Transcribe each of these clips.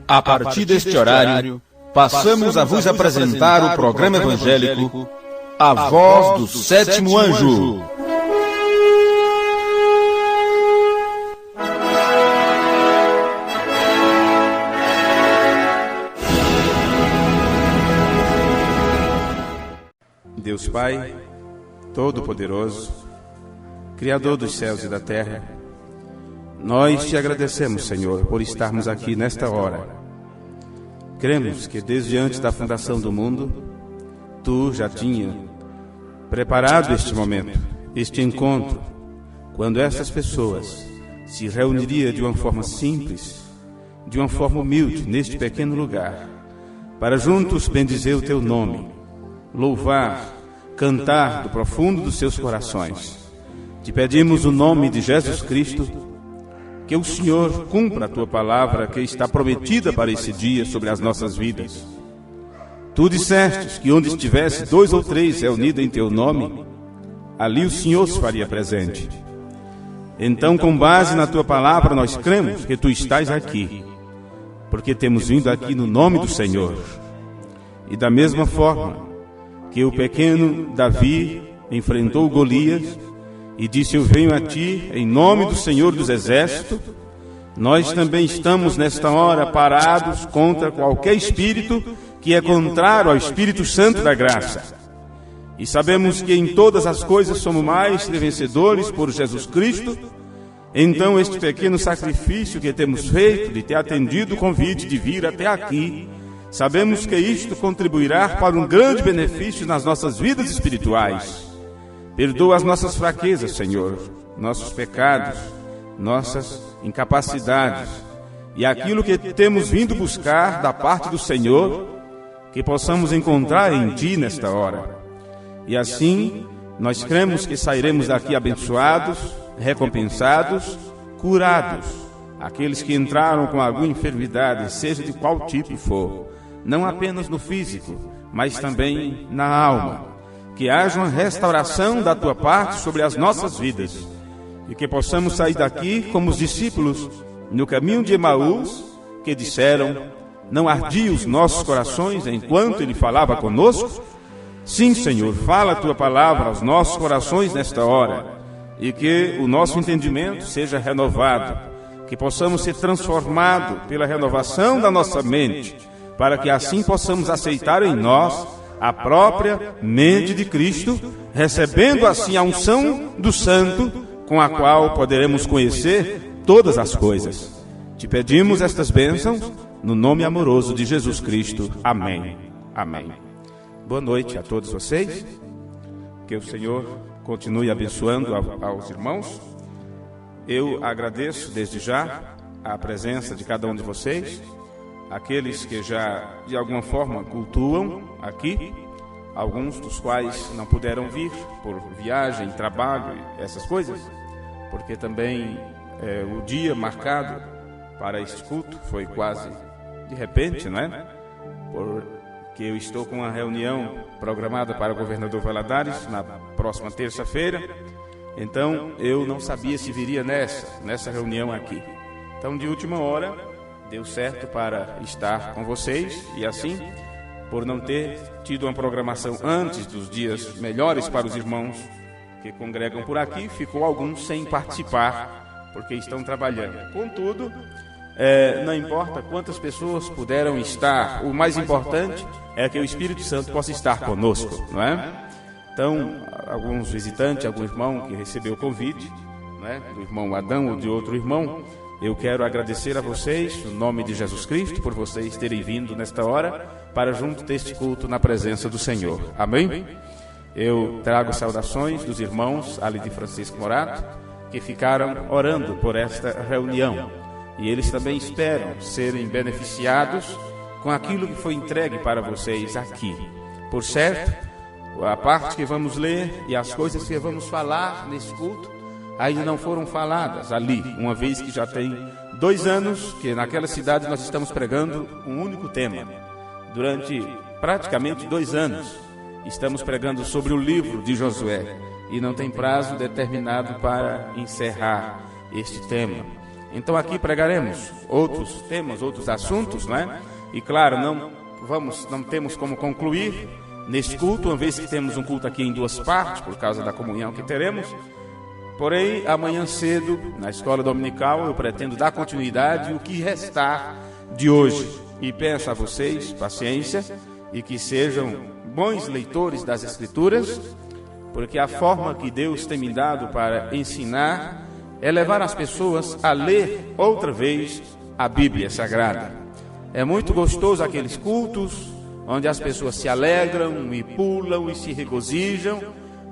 A partir deste horário, passamos a vos apresentar o programa evangélico A Voz do Sétimo Anjo. Deus Pai, Todo-Poderoso, Criador dos céus e da terra, nós te agradecemos, Senhor, por estarmos aqui nesta hora. Cremos que desde antes da fundação do mundo, Tu já tinha preparado este momento, este encontro, quando essas pessoas se reuniriam de uma forma simples, de uma forma humilde, neste pequeno lugar, para juntos bendizer o Teu nome, louvar, cantar do profundo dos seus corações. Te pedimos o nome de Jesus Cristo, que o Senhor cumpra a Tua palavra que está prometida para esse dia sobre as nossas vidas. Tu disseste que onde estivesse 2 ou 3 reunidos em Teu nome, ali o Senhor se faria presente. Então, com base na Tua palavra, nós cremos que Tu estás aqui, porque temos vindo aqui no nome do Senhor. E da mesma forma que o pequeno Davi enfrentou Golias e disse: eu venho a ti em nome do Senhor dos Exércitos, nós também estamos nesta hora parados contra qualquer espírito que é contrário ao Espírito Santo da graça. E sabemos que em todas as coisas somos mais que vencedores por Jesus Cristo. Então este pequeno sacrifício que temos feito de ter atendido o convite de vir até aqui, sabemos que isto contribuirá para um grande benefício nas nossas vidas espirituais. Perdoa as nossas fraquezas, Senhor, nossos pecados, nossas incapacidades e aquilo que temos vindo buscar da parte do Senhor, que possamos encontrar em Ti nesta hora. E assim, nós cremos que sairemos daqui abençoados, recompensados, curados. Aqueles que entraram com alguma enfermidade, seja de qual tipo for, não apenas no físico, mas também na alma. Que haja uma restauração da Tua parte sobre as nossas vidas e que possamos sair daqui como os discípulos no caminho de Emaús, que disseram: não ardiam os nossos corações enquanto Ele falava conosco? Sim, Senhor, fala a Tua palavra aos nossos corações nesta hora e que o nosso entendimento seja renovado, que possamos ser transformados pela renovação da nossa mente, para que assim possamos aceitar em nós a própria mente de Cristo, recebendo assim a unção do Santo, com a qual poderemos conhecer todas as coisas. Te pedimos estas bênçãos, no nome amoroso de Jesus Cristo. Amém. Amém. Boa noite a todos vocês. Que o Senhor continue abençoando aos irmãos. Eu agradeço desde já a presença de cada um de vocês, aqueles que já de alguma forma cultuam aqui, alguns dos quais não puderam vir por viagem, trabalho, essas coisas, porque também o dia marcado para este culto foi quase de repente, não é? Porque eu estou com uma reunião programada para o governador Valadares na próxima terça-feira, então eu não sabia se viria nessa reunião aqui. Então, de última hora, deu certo para estar com vocês e assim, por não ter tido uma programação antes dos dias melhores para os irmãos que congregam por aqui, ficou alguns sem participar porque estão trabalhando. Contudo, não importa quantas pessoas puderam estar, o mais importante é que o Espírito Santo possa estar conosco, não é? Então, alguns visitantes, algum irmão que recebeu o convite, não é? Do irmão Adão ou de outro irmão, eu quero agradecer a vocês, no nome de Jesus Cristo, por vocês terem vindo nesta hora para junto deste culto na presença do Senhor. Amém? Eu trago saudações dos irmãos ali de Francisco Morato, que ficaram orando por esta reunião. E eles também esperam serem beneficiados com aquilo que foi entregue para vocês aqui. Por certo, a parte que vamos ler e as coisas que vamos falar nesse culto ainda não foram faladas ali, uma vez que já tem 2 anos que naquela cidade nós estamos pregando um único tema. Durante praticamente 2 anos estamos pregando sobre o livro de Josué e não tem prazo determinado para encerrar este tema. Então aqui pregaremos outros temas, outros assuntos, não é? E claro, não temos como concluir neste culto, uma vez que temos um culto aqui em duas partes, por causa da comunhão que teremos. Porém, amanhã cedo, na escola dominical, eu pretendo dar continuidade ao que restar de hoje. E peço a vocês paciência e que sejam bons leitores das Escrituras, porque a forma que Deus tem me dado para ensinar é levar as pessoas a ler outra vez a Bíblia Sagrada. É muito gostoso aqueles cultos onde as pessoas se alegram e pulam e se regozijam,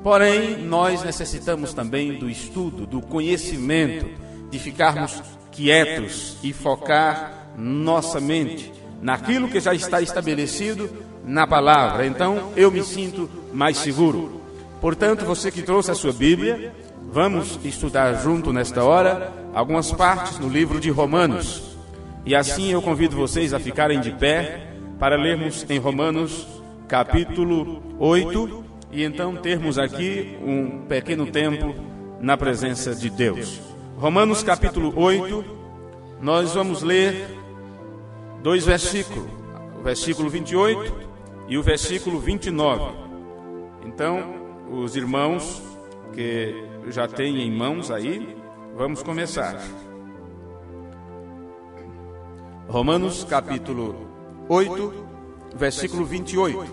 porém nós necessitamos também do estudo, do conhecimento, de ficarmos quietos e focar nossa mente naquilo que já está estabelecido na palavra. Então eu me sinto mais seguro. Portanto, você que trouxe a sua Bíblia, vamos estudar junto nesta hora algumas partes no livro de Romanos. E assim eu convido vocês a ficarem de pé para lermos em Romanos capítulo 8 e então termos aqui um pequeno tempo na presença de Deus. Romanos capítulo 8, nós vamos ler 2 versículos, o versículo 28 e o versículo 29. Então, os irmãos que já têm em mãos aí, vamos começar. Romanos capítulo 8, versículo 28.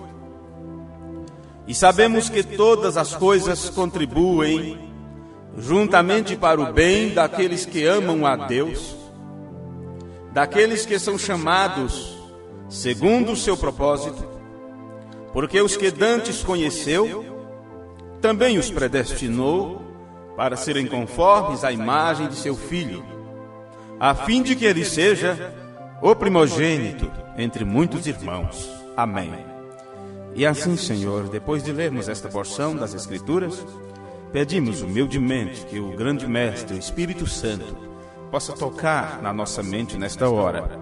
E sabemos que todas as coisas contribuem juntamente para o bem daqueles que amam a Deus, daqueles que são chamados segundo o seu propósito, porque os que dantes conheceu, também os predestinou para serem conformes à imagem de seu Filho, a fim de que ele seja o primogênito entre muitos irmãos. Amém. E assim, Senhor, depois de lermos esta porção das Escrituras, pedimos humildemente que o grande Mestre, o Espírito Santo, possa tocar na nossa mente nesta hora,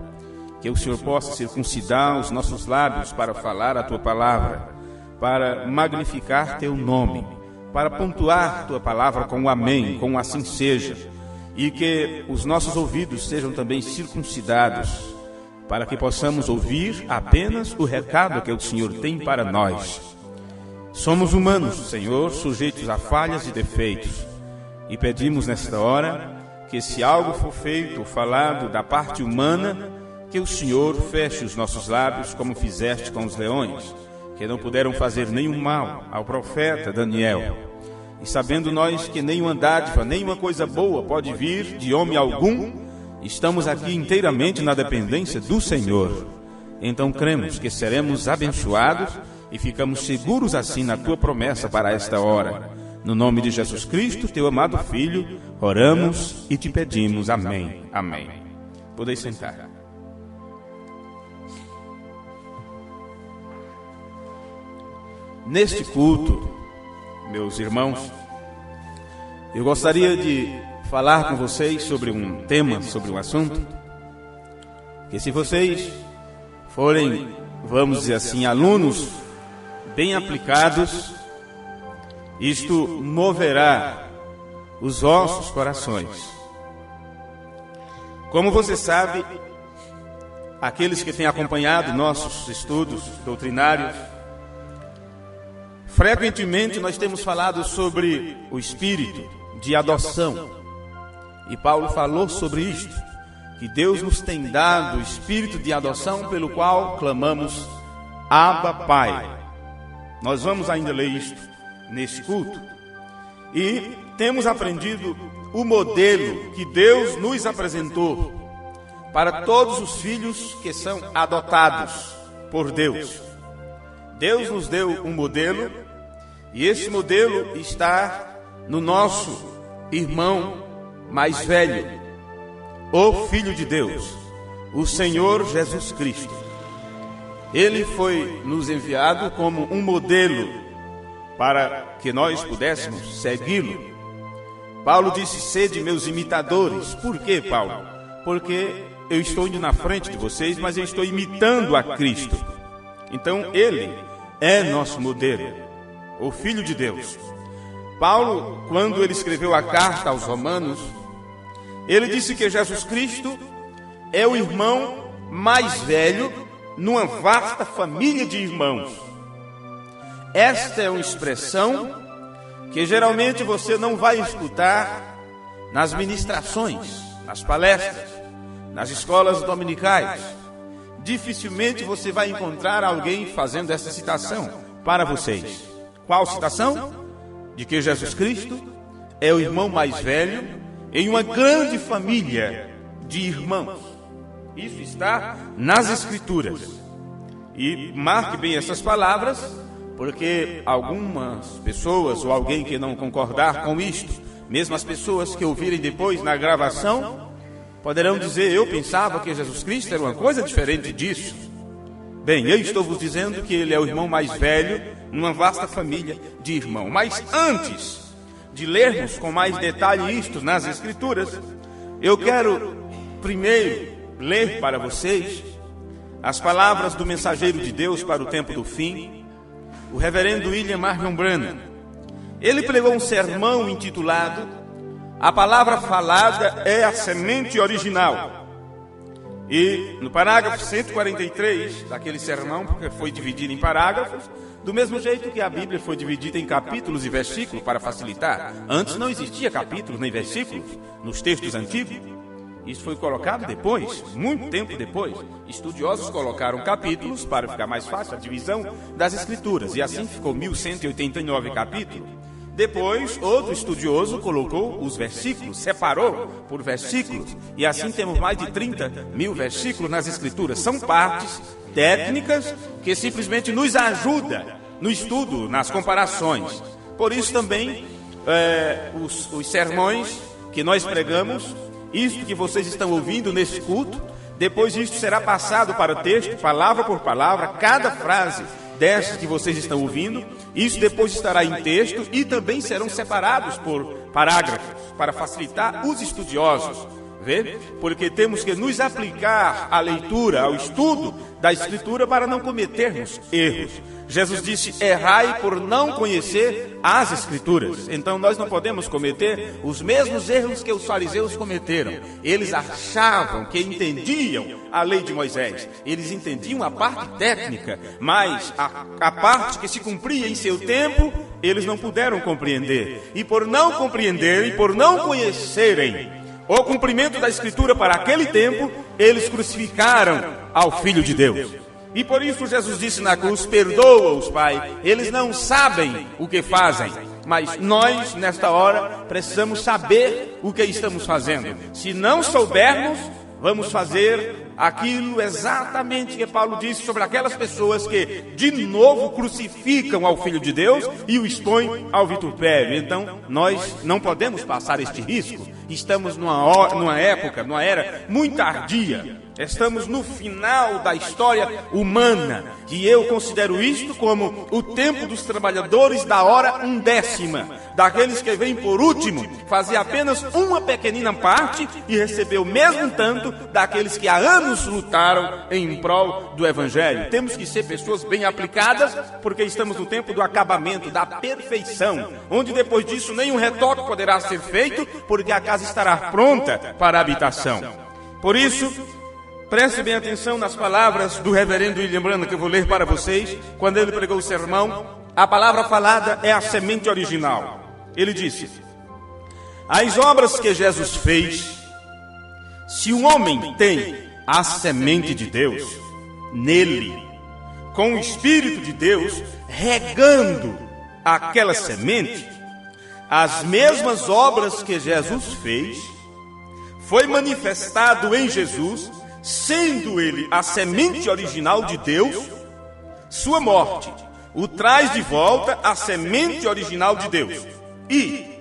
que o Senhor possa circuncidar os nossos lábios para falar a Tua palavra, para magnificar Teu nome, para pontuar Tua palavra com o amém, com o assim seja, e que os nossos ouvidos sejam também circuncidados, para que possamos ouvir apenas o recado que o Senhor tem para nós. Somos humanos, Senhor, sujeitos a falhas e defeitos, e pedimos nesta hora que se algo for feito ou falado da parte humana, que o Senhor feche os nossos lábios como fizeste com os leões, que não puderam fazer nenhum mal ao profeta Daniel. E sabendo nós que nenhuma dádiva, nenhuma coisa boa pode vir de homem algum, estamos aqui inteiramente na dependência do Senhor. Então cremos que seremos abençoados e ficamos seguros assim na Tua promessa para esta hora. No nome de Jesus Cristo, Teu amado Filho, oramos e Te pedimos. Amém. Amém. Podeis sentar. Neste culto, meus irmãos, eu gostaria de falar com vocês sobre um tema, sobre um assunto, que se vocês forem, vamos dizer assim, alunos bem aplicados, isto moverá os vossos corações. Como você sabe, aqueles que têm acompanhado nossos estudos doutrinários, frequentemente nós temos falado sobre o espírito de adoção. E Paulo falou sobre isto, que Deus nos tem dado o espírito de adoção pelo qual clamamos Abba, Pai. Nós vamos ainda ler isto neste culto. E temos aprendido o modelo que Deus nos apresentou para todos os filhos que são adotados por Deus. Deus nos deu um modelo, e esse modelo está no nosso irmão mais velho, o Filho de Deus, o Senhor Jesus Cristo. Ele foi nos enviado como um modelo para que nós pudéssemos segui-lo. Paulo disse: sede meus imitadores. Por quê, Paulo? Porque eu estou indo na frente de vocês, mas eu estou imitando a Cristo. Então ele é nosso modelo, o Filho de Deus. Paulo, quando ele escreveu a carta aos Romanos, Ele disse que Jesus Cristo é o irmão mais velho numa vasta família de irmãos. Esta é uma expressão que geralmente você não vai escutar nas ministrações, nas palestras, nas escolas dominicais. Dificilmente você vai encontrar alguém fazendo essa citação para vocês. Qual citação? De que Jesus Cristo é o irmão mais velho em uma grande família de irmãos. Isso está nas Escrituras. E marque bem essas palavras, porque algumas pessoas ou alguém que não concordar com isto, mesmo as pessoas que ouvirem depois na gravação, poderão dizer: eu pensava que Jesus Cristo era uma coisa diferente disso. Bem, eu estou vos dizendo que ele é o irmão mais velho numa vasta família de irmãos. Mas antes de lermos com mais detalhe isto nas Escrituras, eu quero primeiro ler para vocês as palavras do mensageiro de Deus para o tempo do fim, o reverendo William Marion Branham. Ele pregou um sermão intitulado "A Palavra Falada é a Semente Original". E no parágrafo 143 daquele sermão, porque foi dividido em parágrafos, do mesmo jeito que a Bíblia foi dividida em capítulos e versículos para facilitar. Antes não existia capítulos nem versículos nos textos antigos. Isso foi colocado depois, muito tempo depois. Estudiosos colocaram capítulos para ficar mais fácil a divisão das Escrituras, e assim ficou 1189 capítulos. Depois, outro estudioso colocou os versículos, separou por versículos, e assim temos mais de 30.000 versículos nas Escrituras. São partes técnicas que simplesmente nos ajudam no estudo, nas comparações. Por isso também, os sermões que nós pregamos, isto que vocês estão ouvindo nesse culto, depois isto será passado para o texto, palavra por palavra, cada frase dessas que vocês estão ouvindo, isso depois estará em texto e também serão separados por parágrafos, para facilitar os estudiosos, vê? Porque temos que nos aplicar à leitura, ao estudo da Escritura para não cometermos erros. Jesus disse: errai por não conhecer as Escrituras. Então nós não podemos cometer os mesmos erros que os fariseus cometeram. Eles achavam que entendiam a lei de Moisés. Eles entendiam a parte técnica, mas a parte que se cumpria em seu tempo, eles não puderam compreender. E por não compreenderem, por não conhecerem o cumprimento da Escritura para aquele tempo, eles crucificaram ao Filho de Deus. E por isso Jesus disse na cruz: perdoa-os, Pai, eles não sabem o que fazem. Mas nós, nesta hora, precisamos saber o que estamos fazendo. Se não soubermos, vamos fazer aquilo exatamente que Paulo disse sobre aquelas pessoas que de novo crucificam ao Filho de Deus e o expõem ao vitupério. Então nós não podemos passar este risco. Estamos numa época, numa era muito tardia. Estamos no final da história humana, e eu considero isto como o tempo dos trabalhadores da hora 1/10, daqueles que vêm por último, fazer apenas uma pequenina parte e receber o mesmo tanto daqueles que há anos lutaram em prol do Evangelho. Temos que ser pessoas bem aplicadas, porque estamos no tempo do acabamento, da perfeição, onde depois disso nenhum retoque poderá ser feito, porque a casa estará pronta para a habitação. Por isso, preste bem atenção nas palavras do reverendo William Branham, que eu vou ler para vocês, quando ele pregou o sermão "A Palavra Falada é a Semente Original". Ele disse: as obras que Jesus fez, se um homem tem a semente de Deus nele, com o Espírito de Deus regando aquela semente, as mesmas obras que Jesus fez, foi manifestado em Jesus, sendo ele a semente original de Deus. Sua morte o traz de volta à semente original de Deus. E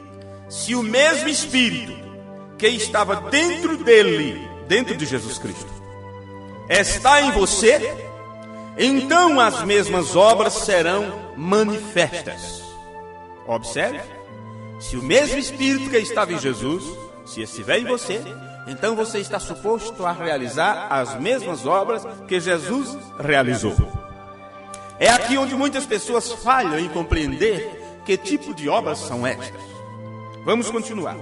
se o mesmo Espírito que estava dentro dele, dentro de Jesus Cristo, está em você, então as mesmas obras serão manifestas. Observe, se o mesmo Espírito que estava em Jesus, se estiver em você, então você está suposto a realizar as mesmas obras que Jesus realizou. É aqui onde muitas pessoas falham em compreender que tipo de obras são estas. Vamos continuar.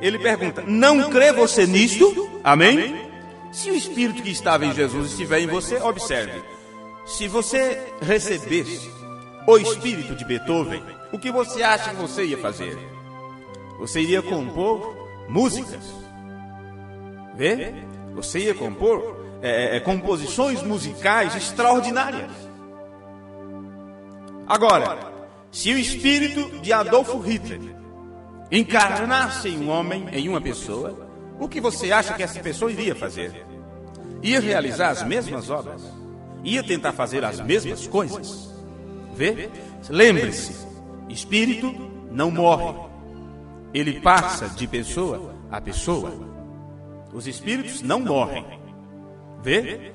ele pergunta: não crê você nisto? Amém? Se o Espírito que estava em Jesus estiver em você, observe. Se você recebesse o Espírito de Beethoven, o que você acha que você ia fazer? Você iria compor músicas. Vê? Você ia compor composições musicais extraordinárias. Agora, se o Espírito de Adolfo Hitler encarnasse em um homem, em uma pessoa, o que você acha que essa pessoa iria fazer? Ia realizar as mesmas obras? Ia tentar fazer as mesmas coisas? Vê? Lembre-se, espírito não morre. Ele passa de pessoa a pessoa. Os espíritos não morrem. Vê?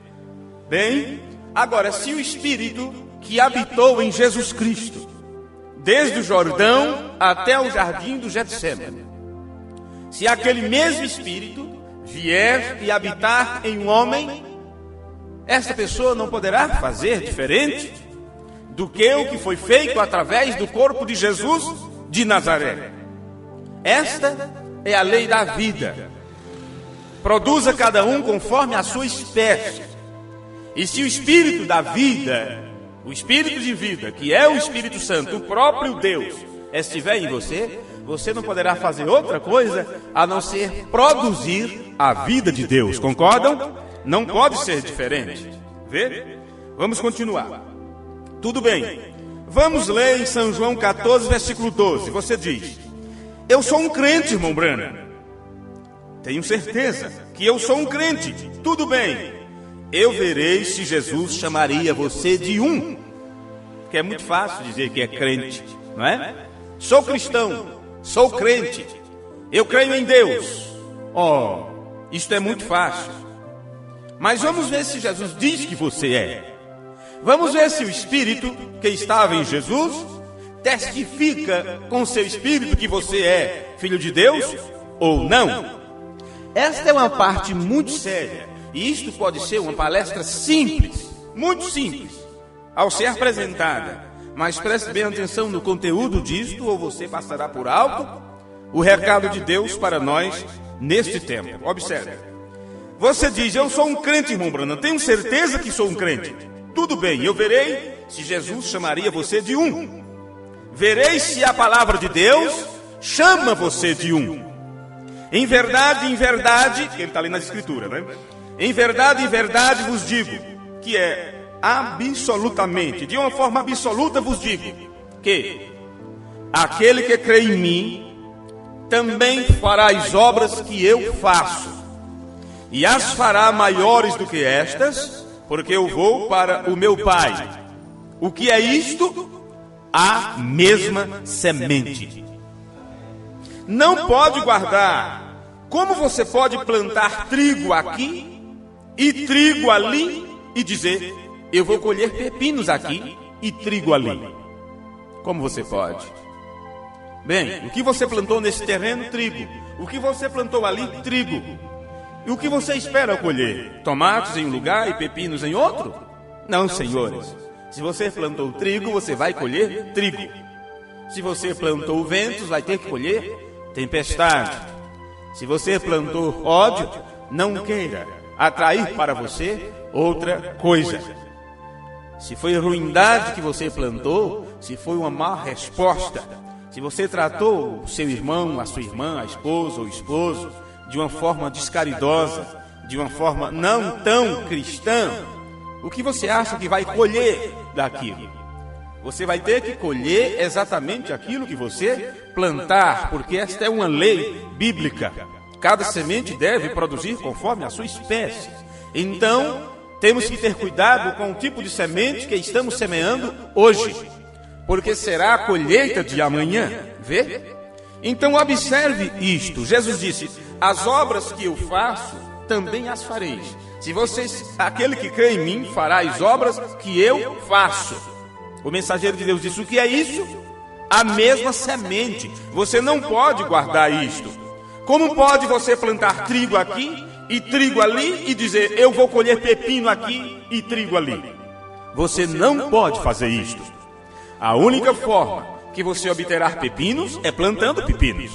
Bem, agora, se o Espírito que habitou em Jesus Cristo, desde o Jordão até o jardim do Getsêmani, se aquele mesmo Espírito vier e habitar em um homem, essa pessoa não poderá fazer diferente do que o que foi feito através do corpo de Jesus de Nazaré. Esta é a lei da vida. Produza cada um conforme a sua espécie. E se o Espírito da vida, o Espírito de vida, que é o Espírito Santo, o próprio Deus, estiver em você, você não poderá fazer outra coisa a não ser produzir a vida de Deus. Concordam? Não pode ser diferente. Vê? Vamos continuar. Tudo bem. Vamos ler em São João 14, versículo 12. Você diz: eu sou um crente, irmão Branham. Tenho certeza que eu sou um crente. Tudo bem. Eu verei se Jesus chamaria você de um. Que é muito fácil dizer que é crente, não é? Sou cristão, sou crente, eu creio em Deus. Oh, isto é muito fácil. Mas vamos ver se Jesus diz que você é. Vamos ver se o Espírito que estava em Jesus testifica com seu Espírito que você é filho de Deus ou não. Esta é uma parte muito séria. E isto pode ser uma palestra simples, muito simples, ao ser apresentada. Mas preste bem atenção no conteúdo disto, ou você passará por alto o recado de Deus para nós neste tempo. Observe. Você diz: eu sou um crente, irmão Branham. Tenho certeza que sou um crente. Tudo bem, eu verei se Jesus chamaria você de um. Verei se a palavra de Deus chama você de um. Em verdade, ele está ali na escritura, né? Em verdade vos digo, que é absolutamente, de uma forma absoluta vos digo, que aquele que crê em mim, também fará as obras que eu faço, e as fará maiores do que estas, porque eu vou para o meu Pai. O que é isto? A mesma semente. Não pode guardar. Como você pode plantar trigo aqui e trigo ali e dizer: eu vou colher pepinos aqui e trigo ali? Como você pode? Bem, o que você plantou nesse terreno? Trigo. O que você plantou ali? Trigo. E o que você espera colher? Tomates em um lugar e pepinos em outro? Não, senhores. Se você plantou trigo, você vai colher trigo. Se você plantou ventos, vai ter que colher tempestade. Se você plantou ódio, não queira atrair para você outra coisa. Se foi ruindade que você plantou, se foi uma má resposta, se você tratou o seu irmão, a sua irmã, a esposa ou esposo de uma forma descaridosa, de uma forma não tão cristã, o que você acha que vai colher daquilo? Você vai ter que colher exatamente aquilo que você plantar, porque esta é uma lei bíblica. Cada semente deve produzir conforme a sua espécie. Então, temos que ter cuidado com o tipo de semente que estamos semeando hoje, porque será a colheita de amanhã. Vê? Então, observe isto. Jesus disse: as obras que eu faço, também as fareis. Se vocês, aquele que crê em mim, fará as obras que eu faço. O mensageiro de Deus disse: o que é isso? A mesma semente. Você não pode guardar isto. Como pode você plantar trigo aqui e trigo ali e dizer: eu vou colher pepino aqui e trigo ali? Você não pode fazer isto. A única forma que você obterá pepinos é plantando pepinos.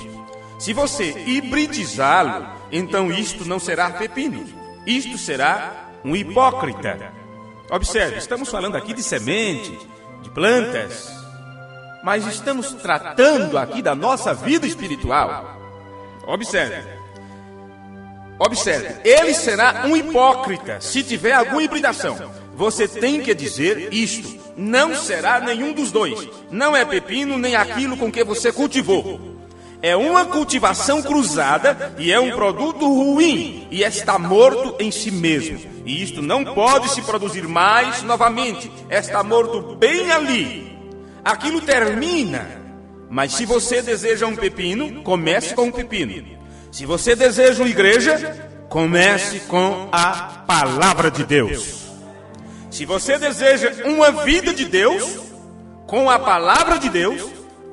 Se você hibridizá-lo, então isto não será pepino. Isto será um hipócrita. Observe, estamos falando aqui de semente, de plantas, mas estamos tratando aqui da nossa vida espiritual. Observe, ele será um hipócrita se tiver alguma hibridação. Você tem que dizer isto: não será nenhum dos dois. Não é pepino nem aquilo com que você cultivou. É uma cultivação cruzada e é um produto ruim e está morto em si mesmo. E isto não pode se produzir mais novamente. Está morto bem ali. Aquilo termina. Mas se você deseja um pepino, comece com um pepino. Se você deseja uma igreja, comece com a palavra de Deus. Se você deseja uma vida de Deus, com a palavra de Deus,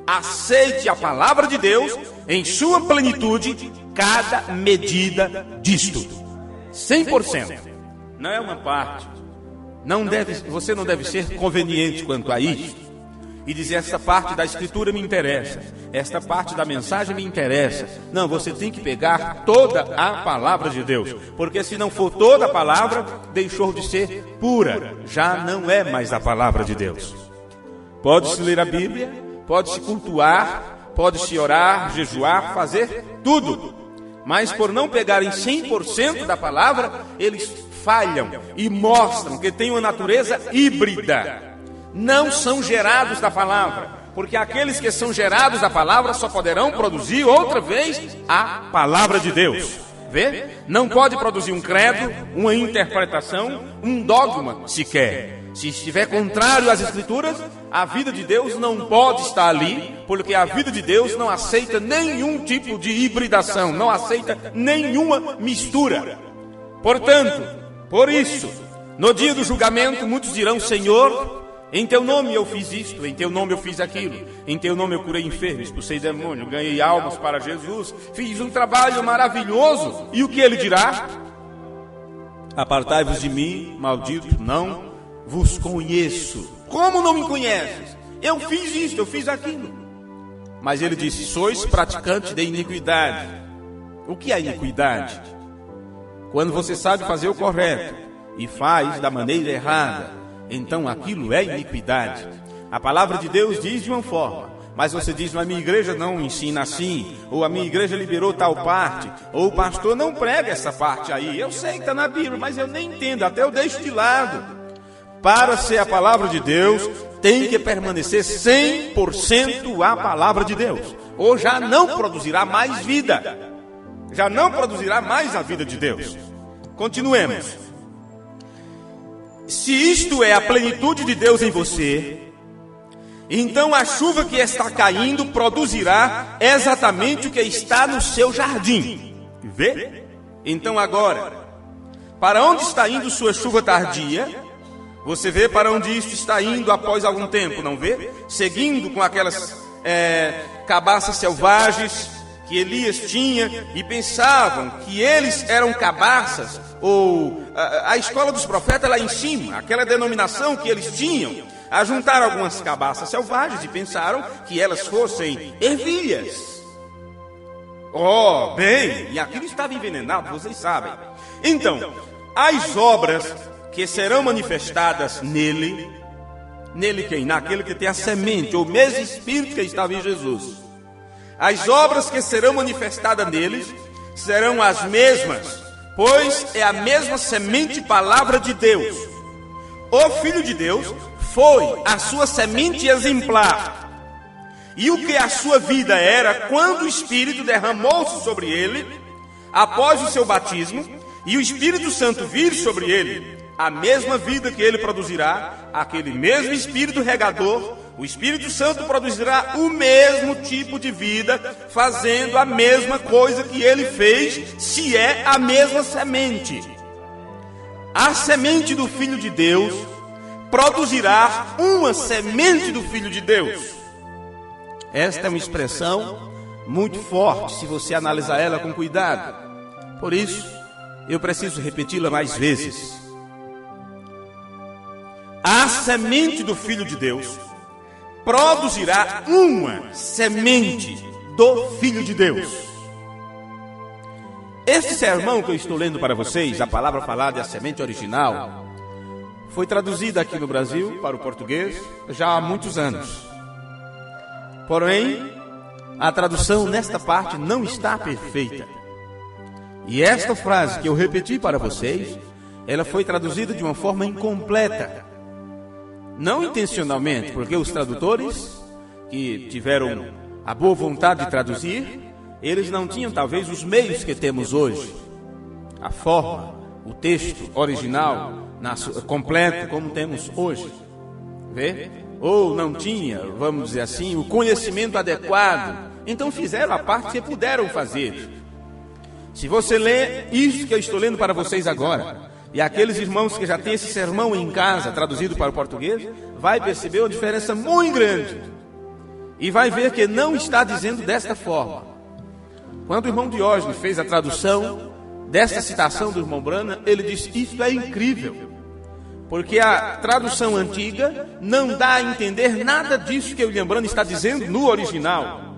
aceite a palavra de Deus em sua plenitude, cada medida disto. 100%. Não é uma parte. Você não deve ser conveniente quanto a isso e dizer: esta parte da escritura me interessa, esta parte da mensagem me interessa. Não, você tem que pegar toda a palavra de Deus, porque se não for toda a palavra, deixou de ser pura, já não é mais a palavra de Deus. Pode-se ler a Bíblia, pode-se cultuar, pode-se orar, jejuar, fazer tudo, mas por não pegarem 100% da palavra, eles falham e mostram que têm uma natureza híbrida. Não são gerados da palavra, porque aqueles que são gerados da palavra só poderão produzir outra vez a palavra de Deus. Vê? Não pode produzir um credo, uma interpretação, um dogma sequer. Se estiver contrário às escrituras, a vida de Deus não pode estar ali, porque a vida de Deus não aceita nenhum tipo de hibridação, não aceita nenhuma mistura. Portanto, por isso, no dia do julgamento, muitos dirão: Senhor, em teu nome eu fiz isto, em teu nome eu fiz aquilo, em teu nome eu curei enfermos, expulsei demônio, ganhei almas para Jesus, fiz um trabalho maravilhoso. E o que ele dirá? Apartai-vos de mim, maldito, não vos conheço. Como não me conheces? Eu fiz isto, eu fiz aquilo. Mas ele disse: sois praticantes de iniquidade. O que é iniquidade? Quando você sabe fazer o correto e faz da maneira errada, então aquilo é iniquidade. A palavra de Deus diz de uma forma, mas você diz: a minha igreja não ensina assim, ou a minha igreja liberou tal parte, ou o pastor não prega essa parte aí. Eu sei que está na Bíblia, mas eu nem entendo, até eu deixo de lado. Para ser a palavra de Deus, tem que permanecer 100% a palavra de Deus, ou já não produzirá mais vida, já não produzirá mais a vida de Deus. Continuemos. Se isto é a plenitude de Deus em você, então a chuva que está caindo produzirá exatamente o que está no seu jardim. Vê? Então agora, para onde está indo sua chuva tardia? Você vê para onde isto está indo após algum tempo, não vê? Seguindo com aquelas cabaças selvagens que Elias tinha, e pensavam que eles eram cabaças, ou a escola dos profetas lá em cima, aquela denominação que eles tinham, ajuntaram algumas cabaças selvagens e pensaram que elas fossem ervilhas. Oh, bem, e aquilo estava envenenado, vocês sabem. Então, as obras que serão manifestadas nele quem? Naquele que tem a semente, ou o mesmo Espírito que estava em Jesus. As obras que serão manifestadas neles serão as mesmas, pois é a mesma semente e palavra de Deus. O Filho de Deus foi a sua semente exemplar. E o que a sua vida era quando o Espírito derramou-se sobre ele, após o seu batismo, e o Espírito Santo vir sobre ele, a mesma vida que ele produzirá, aquele mesmo Espírito regador, o Espírito Santo produzirá o mesmo tipo de vida, fazendo a mesma coisa que ele fez, se é a mesma semente. A semente do Filho de Deus produzirá uma semente do Filho de Deus. Esta é uma expressão muito forte, se você analisar ela com cuidado. Por isso, eu preciso repeti-la mais vezes. A semente do Filho de Deus produzirá uma semente do Filho de Deus. Este sermão que eu estou lendo para vocês, a palavra falada é a semente original, foi traduzida aqui no Brasil para o português já há muitos anos. Porém, a tradução nesta parte não está perfeita. E esta frase que eu repeti para vocês, ela foi traduzida de uma forma incompleta. Não intencionalmente, porque os tradutores que tiveram a boa vontade de traduzir, eles não tinham talvez os meios que temos hoje. A forma, o texto original, completo como temos hoje. Vê? Ou não tinha, vamos dizer assim, o conhecimento adequado. Então fizeram a parte que puderam fazer. Se você lê isso que eu estou lendo para vocês agora, e aqueles irmãos que já têm esse sermão em casa, traduzido para o português, vai perceber uma diferença muito grande. E vai ver que não está dizendo desta forma. Quando o irmão Diógenes fez a tradução desta citação do irmão Branham, ele disse: isso é incrível. Porque a tradução antiga não dá a entender nada disso que o William Branham está dizendo no original.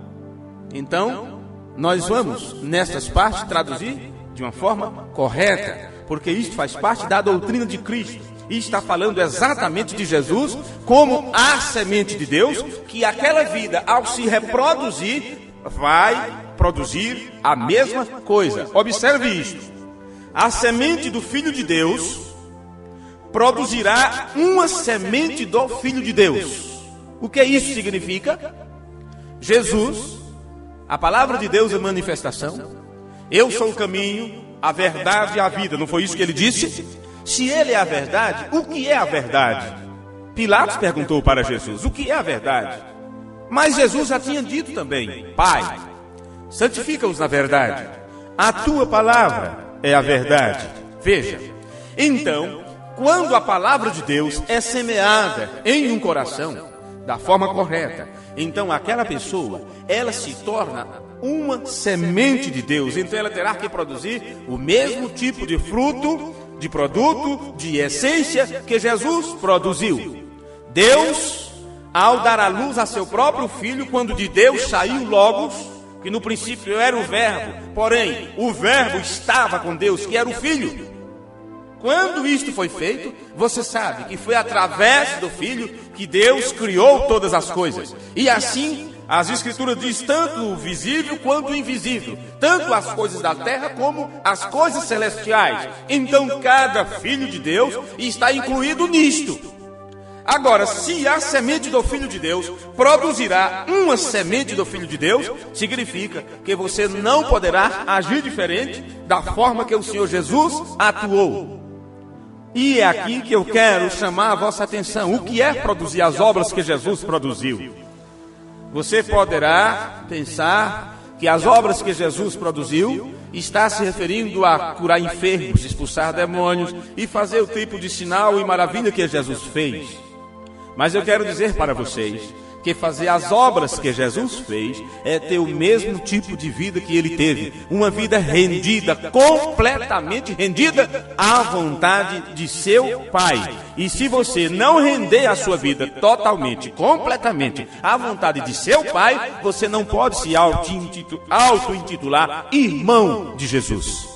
Então, nós vamos, nessas partes, traduzir de uma forma correta, porque isto faz parte da doutrina de Cristo. E está falando exatamente de Jesus como a semente de Deus, que aquela vida, ao se reproduzir, vai produzir a mesma coisa. Observe isto. A semente do Filho de Deus produzirá uma semente do Filho de Deus. O que isso significa? Jesus, a palavra de Deus é manifestação. Eu sou o caminho, a verdade e a vida. Não foi isso que ele disse? Se ele é a verdade, o que é a verdade? Pilatos perguntou para Jesus: o que é a verdade? Mas Jesus já tinha dito também: Pai, santifica-os na verdade. A tua palavra é a verdade. Veja, então, quando a palavra de Deus é semeada em um coração da forma correta, então aquela pessoa, ela se torna uma semente de Deus. Então ela terá que produzir o mesmo tipo de fruto, de produto, de essência que Jesus produziu. Deus, ao dar a luz a seu próprio Filho, quando de Deus saiu o Logos, que no princípio era o Verbo, porém o Verbo estava com Deus, que era o Filho. Quando isto foi feito, você sabe que foi através do Filho que Deus criou todas as coisas. E assim, as Escrituras dizem tanto o visível quanto o invisível, tanto as coisas da terra como as coisas celestiais. Então, cada filho de Deus está incluído nisto. Agora, se a semente do Filho de Deus produzirá uma semente do Filho de Deus, significa que você não poderá agir diferente da forma que o Senhor Jesus atuou. E é aqui que eu quero chamar a vossa atenção. O que é produzir as obras que Jesus produziu? Você poderá pensar que as obras que Jesus produziu está se referindo a curar enfermos, expulsar demônios e fazer o tipo de sinal e maravilha que Jesus fez. Mas eu quero dizer para vocês que fazer as obras que Jesus fez é ter o mesmo tipo de vida que ele teve. Uma vida rendida, completamente rendida à vontade de seu Pai. E se você não render a sua vida totalmente, completamente à vontade de seu Pai, você não pode se auto-intitular irmão de Jesus.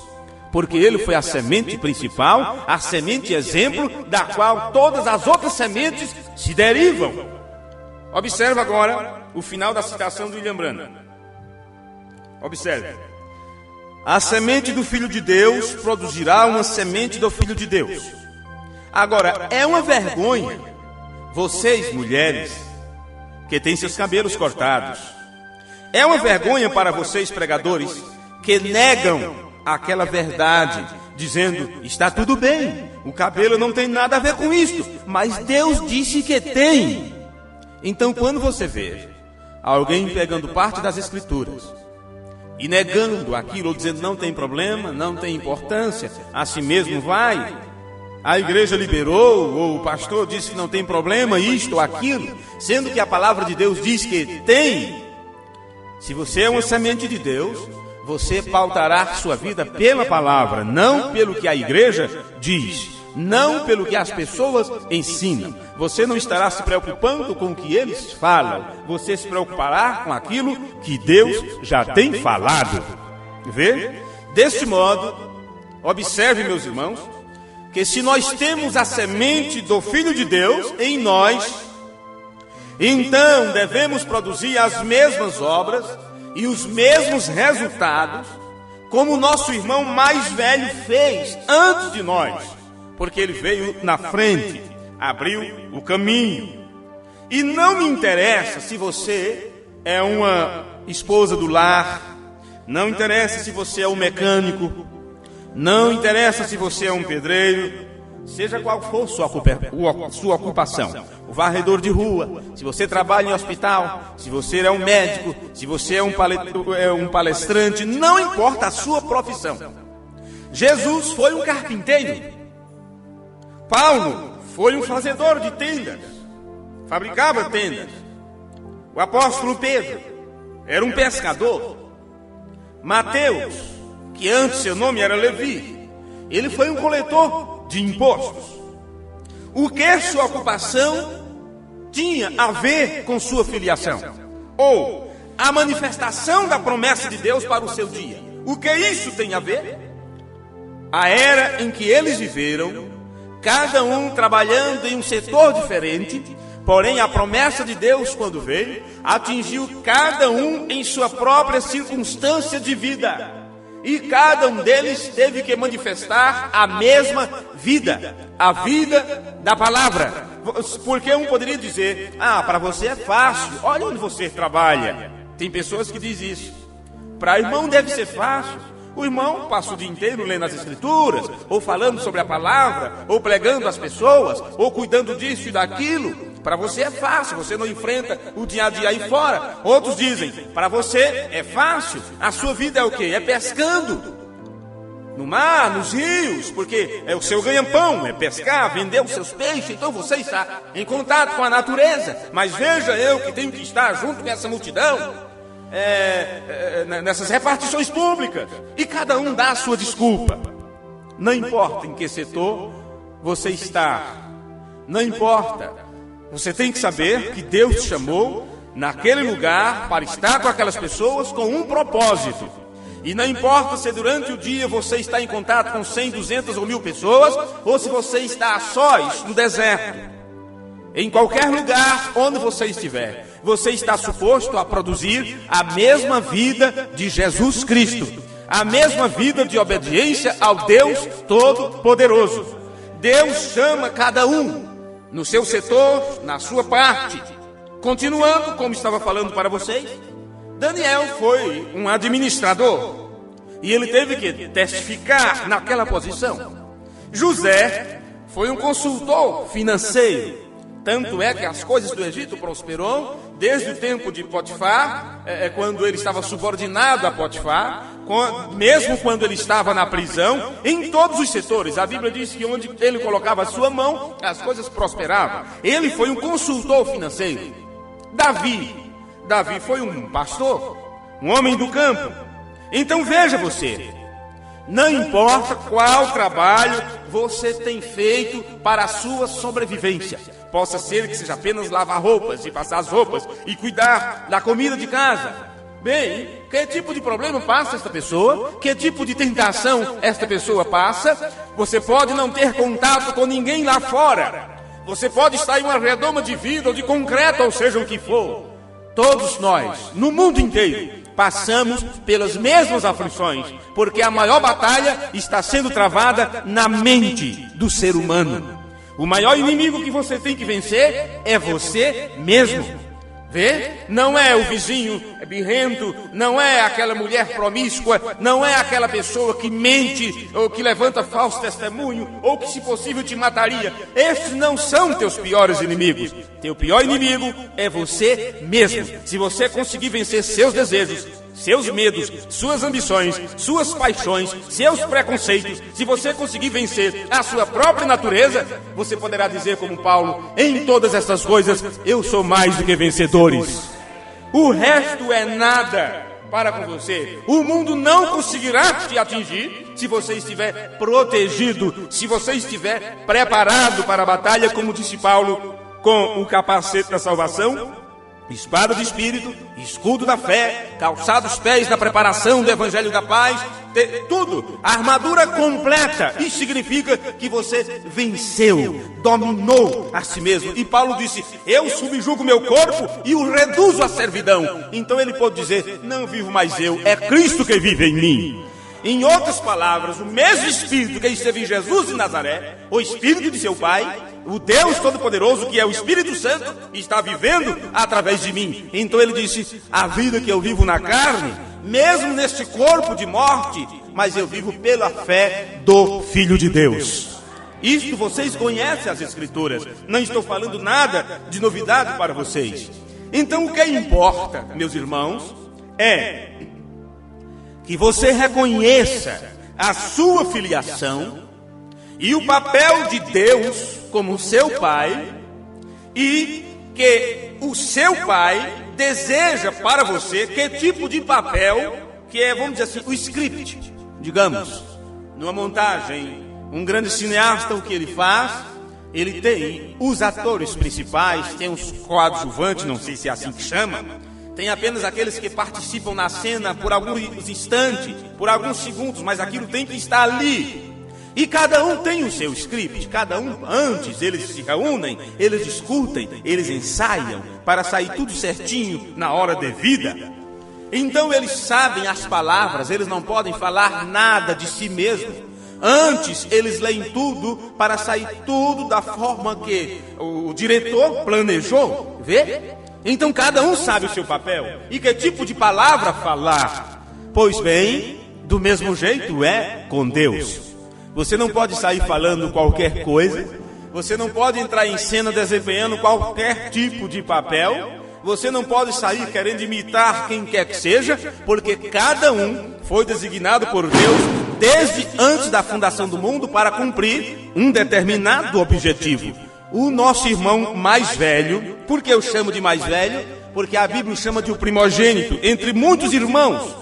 Porque ele foi a semente principal, a semente exemplo, da qual todas as outras sementes se derivam. Observe agora o final da citação do William Branham. Observe. A semente do Filho de Deus produzirá uma semente do Filho de Deus. Agora, é uma vergonha, vocês mulheres, que têm seus cabelos cortados, é uma vergonha para vocês pregadores, que negam aquela verdade, dizendo, está tudo bem, o cabelo não tem nada a ver com isso, mas Deus disse que tem. Então, quando você vê alguém pegando parte das Escrituras e negando aquilo, ou dizendo não tem problema, não tem importância, assim mesmo vai, a igreja liberou, ou o pastor disse que não tem problema, isto ou aquilo, sendo que a palavra de Deus diz que tem. Se você é uma semente de Deus, você pautará sua vida pela palavra, não pelo que a igreja diz. Não pelo que as pessoas ensinam. Você não estará se preocupando com o que eles falam. Você se preocupará com aquilo que Deus já tem falado. Vê? Deste modo, observe, meus irmãos, que se nós temos a semente do Filho de Deus em nós, então devemos produzir as mesmas obras e os mesmos resultados como o nosso irmão mais velho fez antes de nós, porque ele veio na frente, abriu o caminho. E não me interessa se você é uma esposa do lar, não interessa se você é um mecânico, não interessa se você é um pedreiro, seja qual for sua ocupação, o varredor de rua, se você trabalha em hospital, se você é um médico, se você é um palestrante, não importa a sua profissão. Jesus foi um carpinteiro, Paulo foi um fazedor de tendas, fabricava tendas. O apóstolo Pedro era um pescador. Mateus, que antes seu nome era Levi, ele foi um coletor de impostos. O que sua ocupação tinha a ver com sua filiação? Ou a manifestação da promessa de Deus para o seu dia? O que isso tem a ver? A era em que eles viveram, cada um trabalhando em um setor diferente, porém a promessa de Deus, quando veio, atingiu cada um em sua própria circunstância de vida. E cada um deles teve que manifestar a mesma vida, a vida da palavra. Porque um poderia dizer, para você é fácil, olha onde você trabalha. Tem pessoas que dizem isso. Para o irmão deve ser fácil. O irmão passa o dia inteiro lendo as escrituras, ou falando sobre a palavra, ou pregando às pessoas, ou cuidando disso e daquilo. Para você é fácil, você não enfrenta o dia a dia aí fora. Outros dizem, para você é fácil, a sua vida é o quê? É pescando no mar, nos rios, porque é o seu ganha-pão, é pescar, vender os seus peixes. Então você está em contato com a natureza. Mas veja eu que tenho que estar junto com essa multidão, nessas repartições públicas, e cada um dá a sua desculpa. Não importa em que setor você está, não importa. Você tem que saber que Deus te chamou naquele lugar para estar com aquelas pessoas com um propósito. E não importa se durante o dia você está em contato com 100, 200 ou 1000 pessoas, ou se você está a sós no deserto. Em qualquer lugar onde você estiver, você está suposto a produzir a mesma vida de Jesus Cristo, a mesma vida de obediência ao Deus Todo-Poderoso. Deus chama cada um no seu setor, na sua parte. Continuando, como estava falando para vocês, Daniel foi um administrador e ele teve que testificar naquela posição. José foi um consultor financeiro. Tanto é que as coisas do Egito prosperou desde o tempo de Potifar, quando ele estava subordinado a Potifar, mesmo quando ele estava na prisão, em todos os setores. A Bíblia diz que onde ele colocava a sua mão, as coisas prosperavam. Ele foi um consultor financeiro. Davi foi um pastor, um homem do campo. Então veja você, não importa qual trabalho você tem feito para a sua sobrevivência. Possa ser que seja apenas lavar roupas e passar as roupas e cuidar da comida de casa. Bem, que tipo de problema passa esta pessoa? Que tipo de tentação esta pessoa passa? Você pode não ter contato com ninguém lá fora. Você pode estar em uma redoma de vidro ou de concreto, ou seja o que for. Todos nós, no mundo inteiro, passamos pelas mesmas aflições, porque a maior batalha está sendo travada na mente do ser humano. O maior inimigo que você tem que vencer é você mesmo. Vê? Não é o vizinho birrento, não é aquela mulher promíscua, não é aquela pessoa que mente ou que levanta falso testemunho ou que, se possível, te mataria. Estes não são teus piores inimigos. Teu pior inimigo é você mesmo. Se você conseguir vencer seus desejos, seus medos, suas ambições, suas paixões, seus preconceitos, se você conseguir vencer a sua própria natureza, você poderá dizer como Paulo, em todas essas coisas eu sou mais do que vencedores. O resto é nada para com você. O mundo não conseguirá te atingir se você estiver protegido, se você estiver preparado para a batalha, como disse Paulo, com o capacete da salvação espada do Espírito, escudo da fé, calçados os pés da preparação do Evangelho da Paz, tudo, a armadura completa. Isso significa que você venceu, dominou a si mesmo. E Paulo disse, eu subjugo meu corpo e o reduzo à servidão. Então ele pode dizer, não vivo mais eu, é Cristo que vive em mim. Em outras palavras, o mesmo Espírito que esteve em Jesus de Nazaré, o Espírito de seu Pai, o Deus Todo-Poderoso, que é o Espírito Santo, está vivendo através de mim. Então ele disse, a vida que eu vivo na carne, mesmo neste corpo de morte, mas eu vivo pela fé do Filho de Deus. Isto vocês conhecem as Escrituras, não estou falando nada de novidade para vocês. Então o que importa, meus irmãos, é que você reconheça a sua filiação e o papel de Deus como seu pai, e que o seu pai deseja para você que tipo de papel, que é, vamos dizer assim, o script. Digamos, numa montagem, um grande cineasta, o que ele faz, ele tem os atores principais, tem os coadjuvantes, não sei se é assim que chama, tem apenas aqueles que participam na cena por alguns instantes, por alguns segundos, mas aquilo tem que estar ali. E cada um tem o seu script, cada um, antes eles se reúnem, eles discutem, eles ensaiam, para sair tudo certinho na hora devida. Então eles sabem as palavras, eles não podem falar nada de si mesmos. Antes eles leem tudo para sair tudo da forma que o diretor planejou, vê? Então cada um sabe o seu papel e que tipo de palavra falar. Pois bem, do mesmo jeito é com Deus. Você não pode sair falando qualquer coisa, você não pode entrar em cena desempenhando qualquer tipo de papel, você não pode sair querendo imitar quem quer que seja, porque cada um foi designado por Deus desde antes da fundação do mundo para cumprir um determinado objetivo. O nosso irmão mais velho, por que eu chamo de mais velho? Porque a Bíblia chama de o primogênito entre muitos irmãos.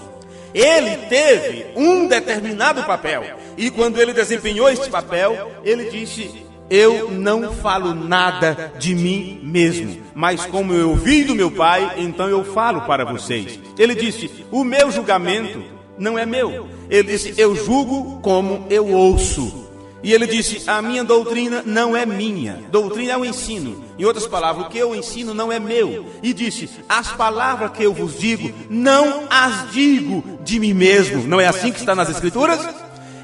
Ele teve um determinado papel, e quando ele desempenhou esse papel, ele disse, eu não falo nada de mim mesmo, mas como eu ouvi do meu pai, então eu falo para vocês. Ele disse, o meu julgamento não é meu. Ele disse, eu julgo como eu ouço. E ele disse, a minha doutrina não é minha, doutrina é o ensino. Em outras palavras, o que eu ensino não é meu. E disse, as palavras que eu vos digo, não as digo de mim mesmo. Não é assim que está nas Escrituras?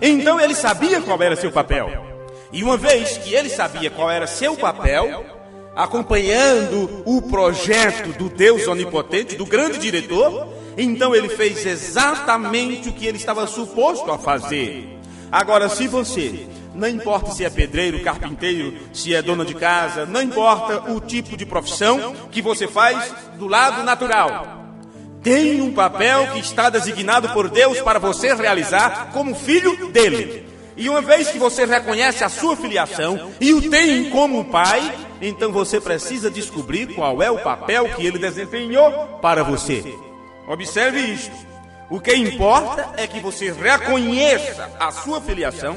Então ele sabia qual era seu papel. E uma vez que ele sabia qual era seu papel, acompanhando o projeto do Deus onipotente, do grande diretor, então ele fez exatamente o que ele estava suposto a fazer. Agora, se você, não importa se é pedreiro, carpinteiro, se é dona de casa, não importa o tipo de profissão que você faz do lado natural, tem um papel que está designado por Deus para você realizar como filho dele. E uma vez que você reconhece a sua filiação e o tem como pai, então você precisa descobrir qual é o papel que ele desempenhou para você. Observe isto. O que importa é que você reconheça a sua filiação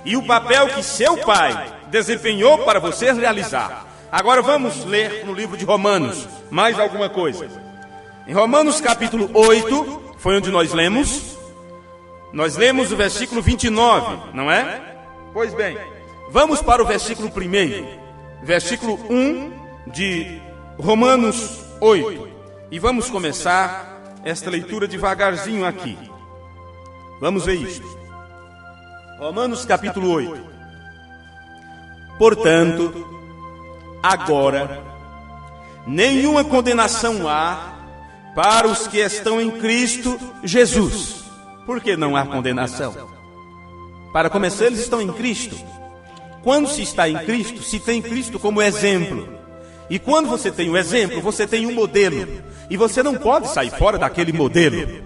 e o papel que seu pai desempenhou para você realizar. Agora vamos ler no livro de Romanos mais alguma coisa. Em Romanos capítulo 8, foi onde nós lemos o versículo 29, não é? Pois bem, vamos para o versículo 1, versículo 1 de Romanos 8. E vamos começar esta leitura devagarzinho aqui. Vamos ver isto. Romanos capítulo 8. Portanto, agora, nenhuma condenação há para os que estão em Cristo Jesus. Por que não há condenação? Para começar, eles estão em Cristo. Quando se está em Cristo, se tem Cristo como exemplo. E quando você tem um exemplo, você tem um modelo. E você não pode sair fora daquele modelo.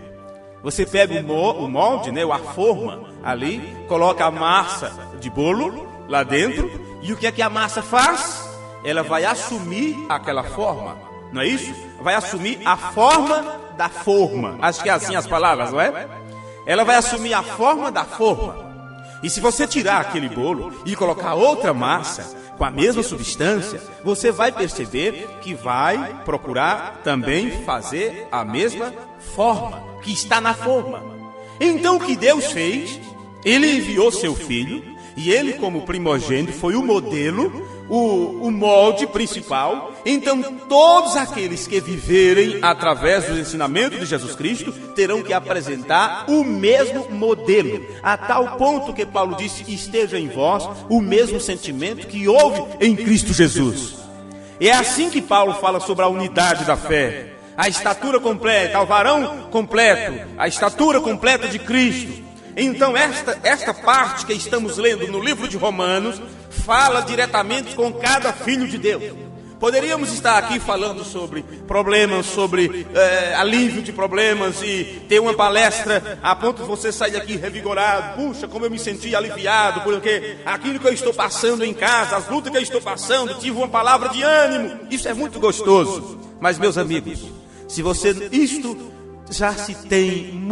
Você pega o molde, né, a forma ali, coloca a massa de bolo lá dentro. E o que é que a massa faz? Ela vai assumir aquela forma. Não é isso? Vai assumir a forma da forma. Acho que é assim as palavras, não é? Ela vai assumir a forma da forma. E se você tirar aquele bolo e colocar outra massa, com a mesma substância, você vai perceber que vai procurar também fazer a mesma forma, que está na forma. Então o que Deus fez? Ele enviou seu Filho, e ele, como primogênito, foi o modelo, o molde principal. Então todos aqueles que viverem através do ensinamento de Jesus Cristo terão que apresentar o mesmo modelo, a tal ponto que Paulo disse: esteja em vós o mesmo sentimento que houve em Cristo Jesus. É assim que Paulo fala sobre a unidade da fé, a estatura completa, o varão completo, a estatura completa de Cristo. Então esta parte que estamos lendo no livro de Romanos fala diretamente com cada filho de Deus. Poderíamos estar aqui falando sobre problemas, sobre alívio de problemas, e ter uma palestra a ponto de você sair daqui revigorado. Puxa, como eu me senti aliviado, porque aquilo que eu estou passando em casa, as lutas que eu estou passando, tive uma palavra de ânimo. Isso é muito gostoso. Mas, meus amigos, se você... já se tem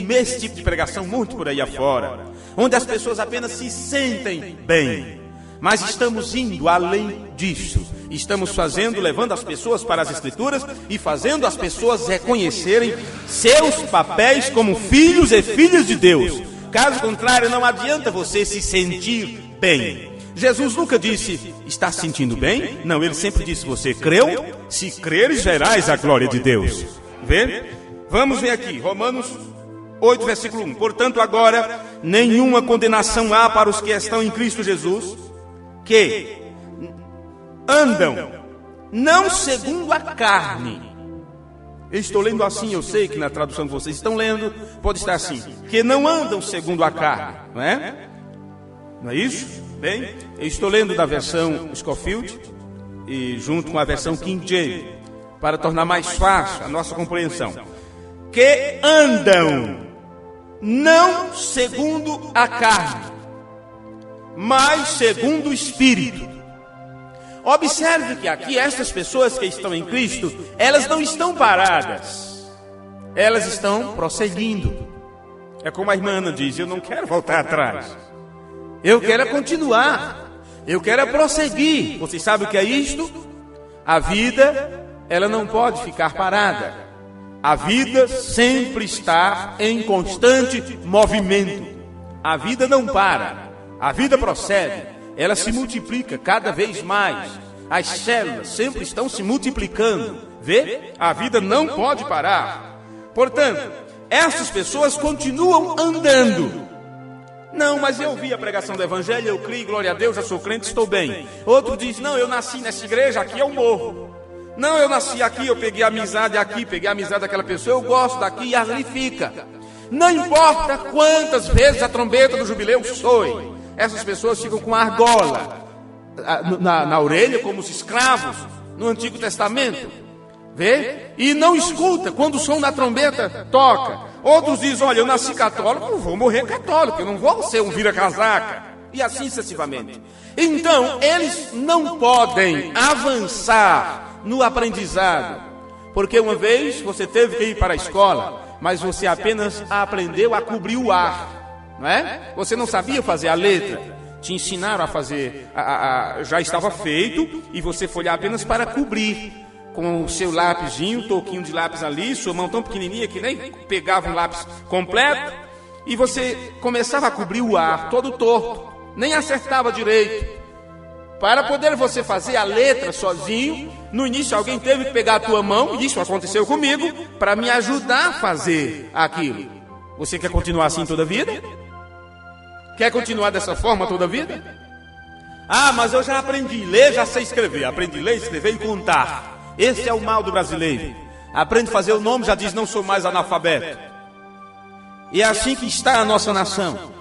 esse tipo de pregação muito por aí afora, onde as pessoas apenas se sentem bem. Mas estamos indo além disso. Estamos levando as pessoas para as Escrituras e fazendo as pessoas reconhecerem seus papéis como filhos e filhas de Deus. Caso contrário, não adianta você se sentir bem. Jesus nunca disse: está se sentindo bem? Não, ele sempre disse: você creu? Se creres, verás a glória de Deus. Vê? Vamos ver aqui, Romanos 8, versículo 1. Portanto, agora, nenhuma condenação há para os que estão em Cristo Jesus, que andam não segundo a carne. Eu estou lendo assim, eu sei que na tradução que vocês estão lendo, pode estar assim: que não andam segundo a carne, não é? Não é isso? Bem, eu estou lendo da versão Scofield, e junto com a versão King James, para tornar mais fácil a nossa compreensão. Que andam não segundo a carne, mas segundo o Espírito. Observe que aqui estas pessoas que estão em Cristo, elas não estão paradas, elas estão prosseguindo. É como a irmã Ana diz: eu não quero voltar atrás, eu quero continuar, eu quero prosseguir. Você sabe o que é isto? A vida, ela não pode ficar parada. A vida sempre está em constante movimento. A vida não para. A vida procede. Ela se multiplica cada vez mais. As células sempre estão se multiplicando. Vê? A vida não pode parar. Portanto, essas pessoas continuam andando. Não, mas eu ouvi a pregação do Evangelho, eu criei, glória a Deus, já sou crente, estou bem. Outro diz: não, eu nasci nessa igreja, aqui eu morro. Não, eu nasci aqui, eu peguei amizade aqui, peguei amizade daquela pessoa, eu gosto daqui, e ali fica. Não importa quantas vezes a trombeta do jubileu soe, essas pessoas ficam com a argola na orelha, como os escravos no Antigo Testamento. Vê? E não escuta quando o som da trombeta toca. Outros dizem: olha, eu nasci católico, eu vou morrer católico, eu não vou ser um vira-casaca. E assim sucessivamente. Então, eles não podem avançar no aprendizado, porque uma vez você teve que ir para a escola, mas você apenas aprendeu a cobrir o ar, não é? Você não sabia fazer a letra, te ensinaram a fazer, já estava feito, e você foi lá apenas para cobrir, com o seu lápisinho, um toquinho de lápis ali, sua mão tão pequenininha que nem pegava um lápis completo, e você começava a cobrir o ar todo torto, nem acertava direito. Para poder você fazer a letra sozinho, no início alguém teve que pegar a tua mão, e isso aconteceu comigo, para me ajudar a fazer aquilo. Você quer continuar assim toda a vida? Quer continuar dessa forma toda a vida? Ah, mas eu já aprendi a ler, já sei escrever. Aprendi a ler, escrever e contar. Esse é o mal do brasileiro. Aprende a fazer o nome, já diz: não sou mais analfabeto. E é assim que está a nossa nação.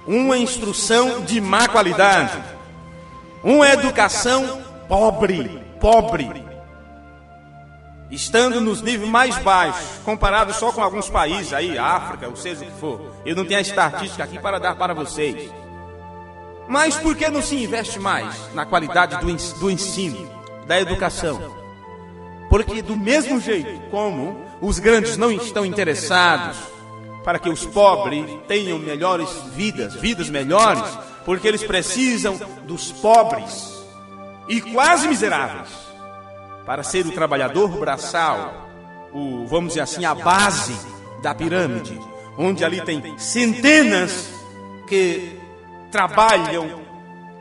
Uma instrução de má qualidade. Uma educação pobre. Estando nos níveis mais baixos, comparado só com alguns países aí, África, ou seja o que for. Eu não tenho a estatística aqui para dar para vocês. Mas por que não se investe mais na qualidade do ensino, da educação? Porque do mesmo jeito como os grandes não estão interessados para que os pobres tenham melhores vidas melhores, porque eles precisam dos pobres e quase miseráveis para ser o trabalhador braçal, vamos dizer assim, a base da pirâmide, onde ali tem centenas que trabalham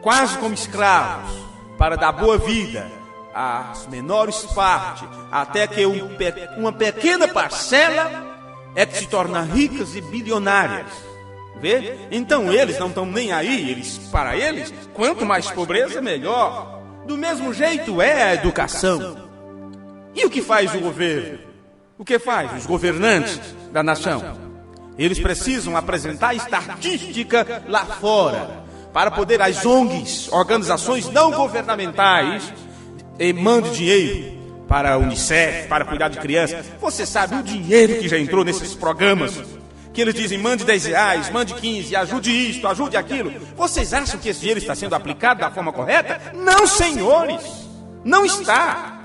quase como escravos para dar boa vida às menores partes, até que uma pequena parcela é que se torna ricas e bilionárias. Vê? Então eles não estão nem aí, para eles, quanto mais pobreza, melhor. Do mesmo jeito é a educação. E o que faz o governo? O que faz os governantes da nação? Eles precisam apresentar estatística lá fora, para poder as ONGs, organizações não governamentais, mandem dinheiro para a Unicef, para cuidar de crianças. Você sabe o dinheiro que já entrou nesses programas? Que eles dizem, mande R$10, mande 15, ajude isto, ajude aquilo. Vocês acham que esse dinheiro está sendo aplicado da forma correta? Não, senhores, não está.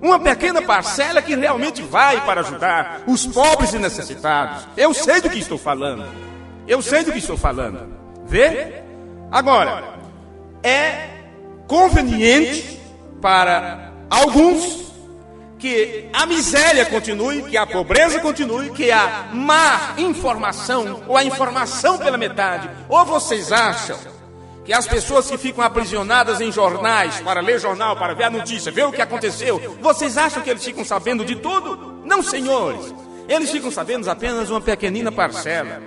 Uma pequena parcela que realmente vai para ajudar os pobres e necessitados. Eu sei do que estou falando. Vê? Agora, é conveniente para alguns que a miséria continue, que a pobreza continue, que a má informação, ou a informação pela metade. Ou vocês acham que as pessoas que ficam aprisionadas em jornais, para ler jornal, para ver a notícia, ver o que aconteceu, vocês acham que eles ficam sabendo de tudo? Não, senhores. Eles ficam sabendo apenas uma pequenina parcela.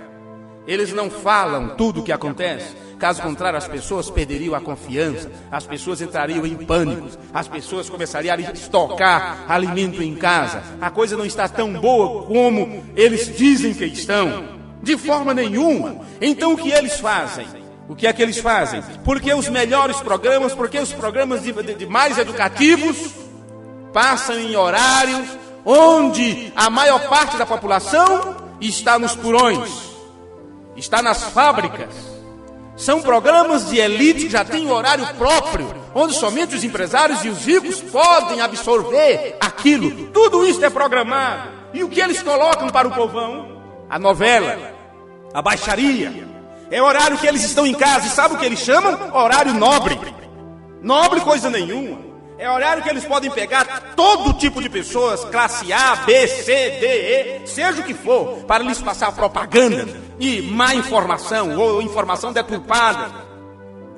Eles não falam tudo o que acontece. Caso contrário, as pessoas perderiam a confiança, as pessoas entrariam em pânico, as pessoas começariam a estocar alimento em casa. A coisa não está tão boa como eles dizem que estão, de forma nenhuma. Então o que eles fazem? O que é que eles fazem? Porque os melhores programas, porque os programas de mais educativos passam em horários onde a maior parte da população está nos porões, está nas fábricas. São programas de elite que já têm horário próprio, onde somente os empresários e os ricos podem absorver aquilo. Tudo isso é programado. E o que eles colocam para o povão? A novela, a baixaria. É horário que eles estão em casa. E sabe o que eles chamam? Horário nobre. Nobre coisa nenhuma. É horário que eles podem pegar todo tipo de pessoas, classe A, B, C, D, E, seja o que for, para lhes passar propaganda e má informação, ou informação deturpada.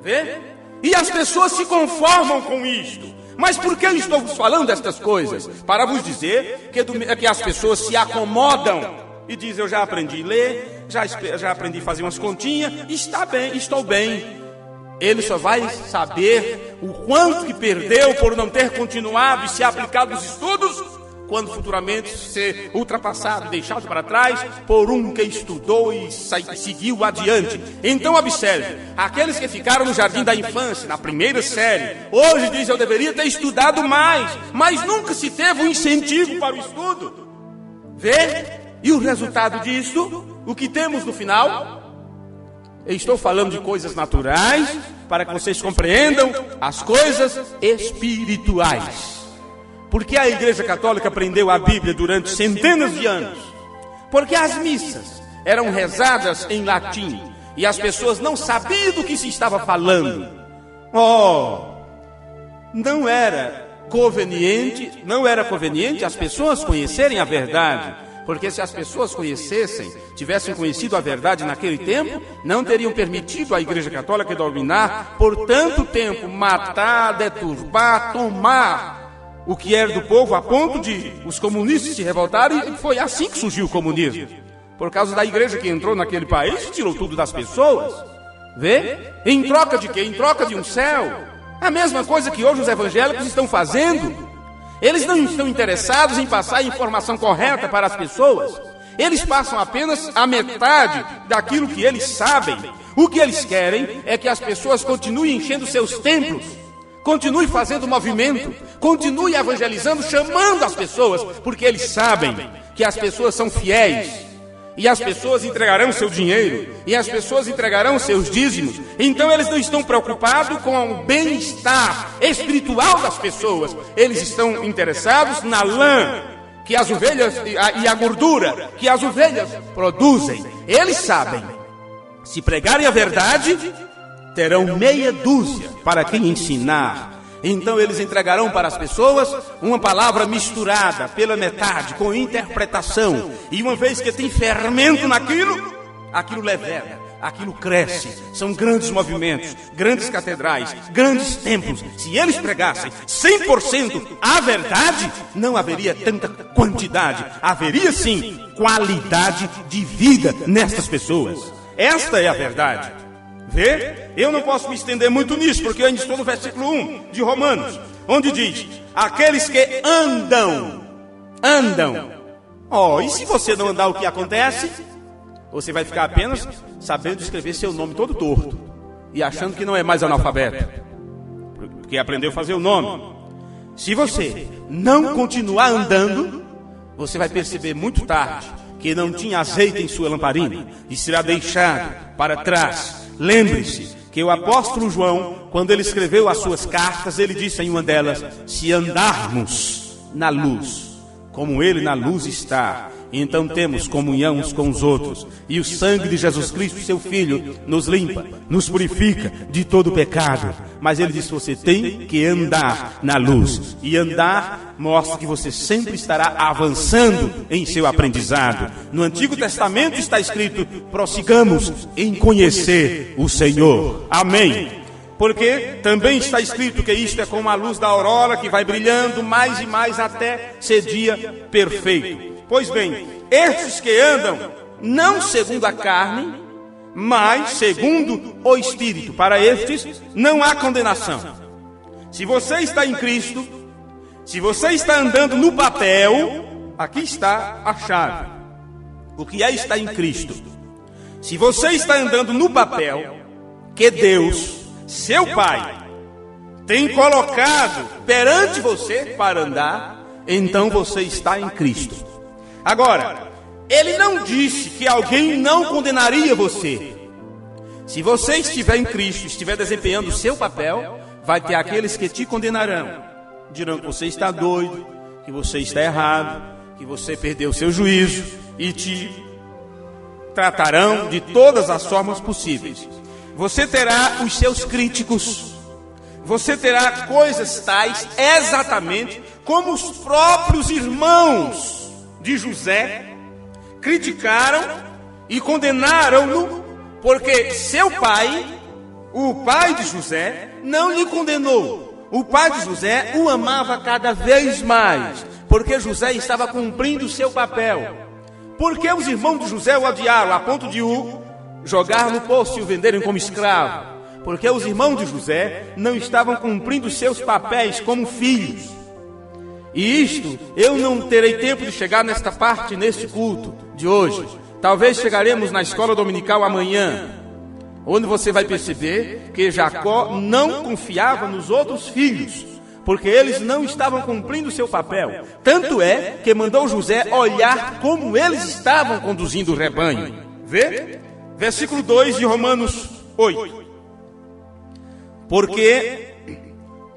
Vê? E as pessoas se conformam com isto. Mas por que eu estou vos falando destas coisas? Para vos dizer que as pessoas se acomodam e dizem, eu já aprendi a ler, já aprendi a fazer umas continhas, está bem, estou bem. Ele só vai saber o quanto que perdeu por não ter continuado e se aplicado nos estudos, quando futuramente ser ultrapassado, deixado para trás por um que estudou e seguiu adiante. Então observe, aqueles que ficaram no jardim da infância, na primeira série, hoje dizem, eu deveria ter estudado mais, mas nunca se teve um incentivo para o estudo. Vê? E o resultado disso, o que temos no final? Eu estou falando de coisas naturais, para que vocês compreendam as coisas espirituais. Porque a Igreja Católica aprendeu a Bíblia durante centenas de anos? Porque as missas eram rezadas em latim, e as pessoas não sabiam do que se estava falando. Não era conveniente as pessoas conhecerem a verdade. Porque se as pessoas tivessem conhecido a verdade naquele tempo, não teriam permitido à Igreja Católica dominar por tanto tempo, matar, deturbar, tomar o que era do povo, a ponto de os comunistas se revoltarem, e foi assim que surgiu o comunismo. Por causa da igreja que entrou naquele país e tirou tudo das pessoas. Vê? Em troca de quê? Em troca de um céu. A mesma coisa que hoje os evangélicos estão fazendo. Eles não estão interessados em passar a informação correta para as pessoas. Eles passam apenas a metade daquilo que eles sabem. O que eles querem é que as pessoas continuem enchendo seus templos, continue fazendo movimento, continue evangelizando, chamando as pessoas, porque eles sabem que as pessoas são fiéis. E as pessoas entregarão seu dinheiro, e as pessoas entregarão seus dízimos. Então eles não estão preocupados com o bem-estar espiritual das pessoas. Eles estão interessados na lã que as ovelhas e a gordura que as ovelhas produzem. Eles sabem, se pregarem a verdade, terão meia dúzia para quem ensinar. Então eles entregarão para as pessoas uma palavra misturada pela metade, com interpretação. E uma vez que tem fermento naquilo, aquilo leveda, aquilo cresce. São grandes movimentos, grandes catedrais, grandes templos. Se eles pregassem 100% a verdade, não haveria tanta quantidade. Haveria sim qualidade de vida nestas pessoas. Esta é a verdade. Vê? Eu não posso me estender muito nisso, porque eu ainda estou no versículo 1 de Romanos, onde diz: aqueles que andam. E se você não andar, o que acontece? Você vai ficar apenas sabendo escrever seu nome todo torto e achando que não é mais analfabeto, porque aprendeu a fazer o nome. Se você não continuar andando, você vai perceber muito tarde que não tinha azeite em sua lamparina e será deixado para trás. Lembre-se que o apóstolo João, quando ele escreveu as suas cartas, ele disse em uma delas: se andarmos na luz, como ele na luz está, então temos comunhão uns com os outros, e o sangue de Jesus Cristo, seu Filho, nos limpa, nos purifica de todo pecado. Mas ele disse: você tem que andar na luz, e andar mostra que você sempre estará avançando em seu aprendizado. No Antigo Testamento está escrito: prossigamos em conhecer o Senhor. Amém. Porque também está escrito que isto é como a luz da aurora, que vai brilhando mais e mais até ser dia perfeito. Pois bem, estes que andam não segundo a carne, mas segundo o Espírito, para estes não há condenação. Se você está em Cristo, se você está andando no papel, aqui está a chave. O que é estar em Cristo? Se você está andando no papel que Deus, seu Pai, tem colocado perante você para andar, então você está em Cristo. Agora, ele não disse que alguém não condenaria você. Se você estiver em Cristo, estiver desempenhando o seu papel, vai ter aqueles que te condenarão. Dirão que você está doido, que você está errado, que você perdeu o seu juízo, e te tratarão de todas as formas possíveis. Você terá os seus críticos, você terá coisas tais exatamente como os próprios irmãos de José criticaram e condenaram-no, porque seu pai, o pai de José, não lhe condenou. O pai de José o amava cada vez mais, porque José estava cumprindo o seu papel. Porque os irmãos de José o odiaram a ponto de o jogar no poço e o venderem como escravo? Porque os irmãos de José não estavam cumprindo seus papéis como filhos. E isto, eu não terei tempo de chegar nesta parte, neste culto de hoje. Talvez chegaremos na escola dominical amanhã, onde você vai perceber que Jacó não confiava nos outros filhos, porque eles não estavam cumprindo seu papel. Tanto é que mandou José olhar como eles estavam conduzindo o rebanho. Vê? Versículo 2 de Romanos 8. Porque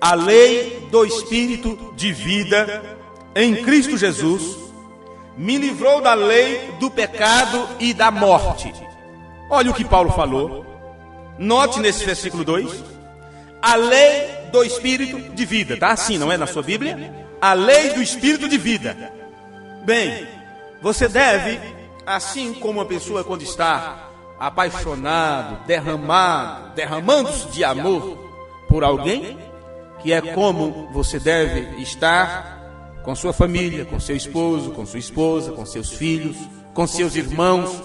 a lei do Espírito de vida em Cristo Jesus me livrou da lei do pecado e da morte. Olha o que Paulo falou. Note nesse versículo 2. A lei do Espírito de vida. Está assim, não é na sua Bíblia? A lei do Espírito de vida. Bem, você deve, assim como uma pessoa quando está apaixonado, derramando-se de amor por alguém, que é como você deve estar com sua família, com seu esposo, com sua esposa, com seus filhos, com seus irmãos.